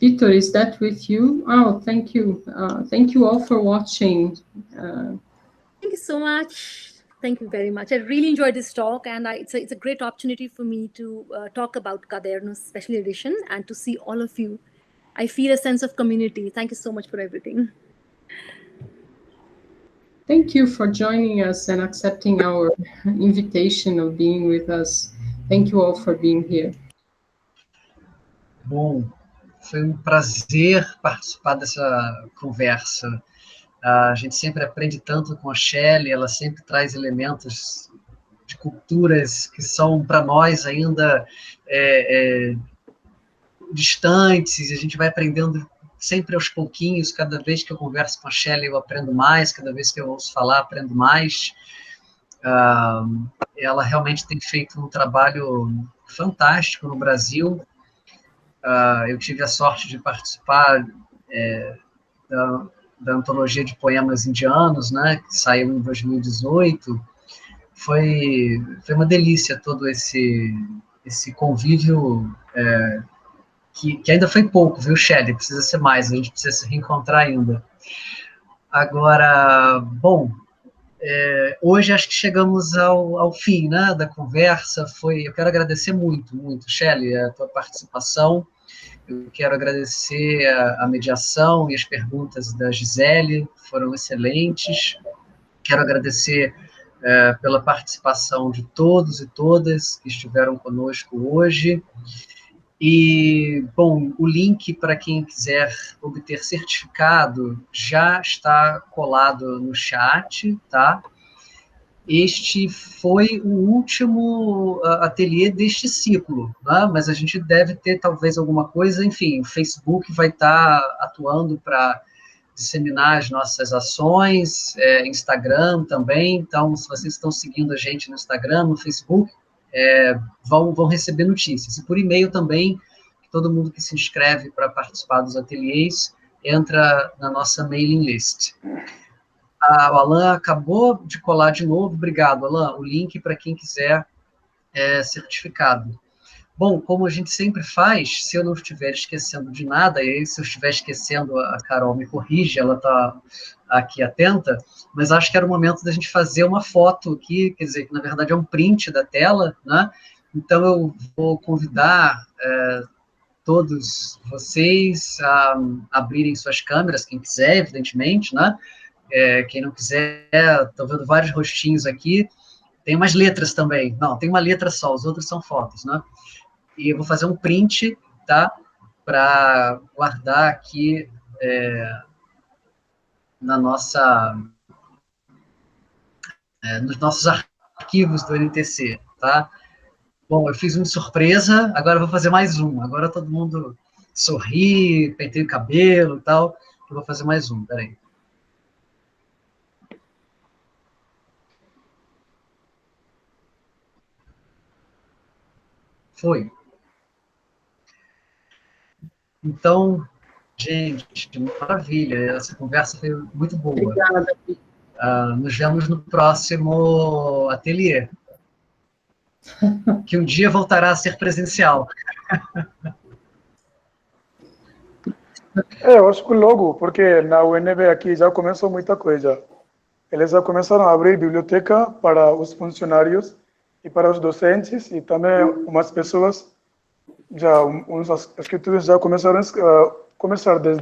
Vitor, is that with you? Oh, thank you. Thank you all for watching. Thank you so much. Thank you very much. I really enjoyed this talk, and it's a great opportunity for me to talk about Cadernos Special Edition and to see all of you. I feel a sense of community. Thank you so much for everything. Thank you for joining us and accepting our invitation of being with us. Thank you all for being here. Bom, foi prazer participar dessa conversa. A gente sempre aprende tanto com a Shelly, ela sempre traz elementos de culturas que são, para nós, ainda distantes, e a gente vai aprendendo sempre aos pouquinhos. Cada vez que eu converso com a Shelly, eu aprendo mais, cada vez que eu ouço falar, aprendo mais. Ela realmente tem feito um trabalho fantástico no Brasil. Eu tive a sorte de participar da antologia de poemas indianos, né, que saiu em 2018, foi uma delícia todo esse convívio, que ainda foi pouco, viu, Shelly? Precisa ser mais, a gente precisa se reencontrar ainda. Agora, bom, hoje acho que chegamos ao fim, né, da conversa. Eu quero agradecer muito, muito, Shelly, a tua participação. Eu quero agradecer a mediação e as perguntas da Gisele, foram excelentes. Quero agradecer pela participação de todos e todas que estiveram conosco hoje. E, bom, o link para quem quiser obter certificado já está colado no chat, tá? Este foi o último ateliê deste ciclo, né? Mas a gente deve ter talvez alguma coisa, enfim, o Facebook vai estar atuando para disseminar as nossas ações, Instagram também, então se vocês estão seguindo a gente no Instagram, no Facebook, vão receber notícias, e por e-mail também, todo mundo que se inscreve para participar dos ateliês entra na nossa mailing list. O Alan acabou de colar de novo, obrigado, Alan, o link para quem quiser certificado. Bom, como a gente sempre faz, se eu não estiver esquecendo de nada, e aí se eu estiver esquecendo, a Carol me corrige, ela está aqui atenta, mas acho que era o momento da gente fazer uma foto aqui, quer dizer, que na verdade é um print da tela, né? Então eu vou convidar todos vocês a abrirem suas câmeras, quem quiser, evidentemente, né? Quem não quiser, estou vendo vários rostinhos aqui, tem umas letras também, não, tem uma letra só, os outros são fotos, né? E eu vou fazer um print, tá? Para guardar aqui nos nossos arquivos do NTC, tá? Bom, eu fiz uma surpresa, agora eu vou fazer mais um, agora todo mundo sorri, pentei o cabelo e tal, eu vou fazer mais um, peraí. Foi. Então, gente, maravilha, essa conversa foi muito boa. Obrigada. Nos vemos no próximo ateliê, que um dia voltará a ser presencial. Eu acho que logo, porque na UNB aqui já começou muita coisa. Eles já começaram a abrir biblioteca para os funcionários e para os docentes, e também umas pessoas, uns escritores já começaram a começar desde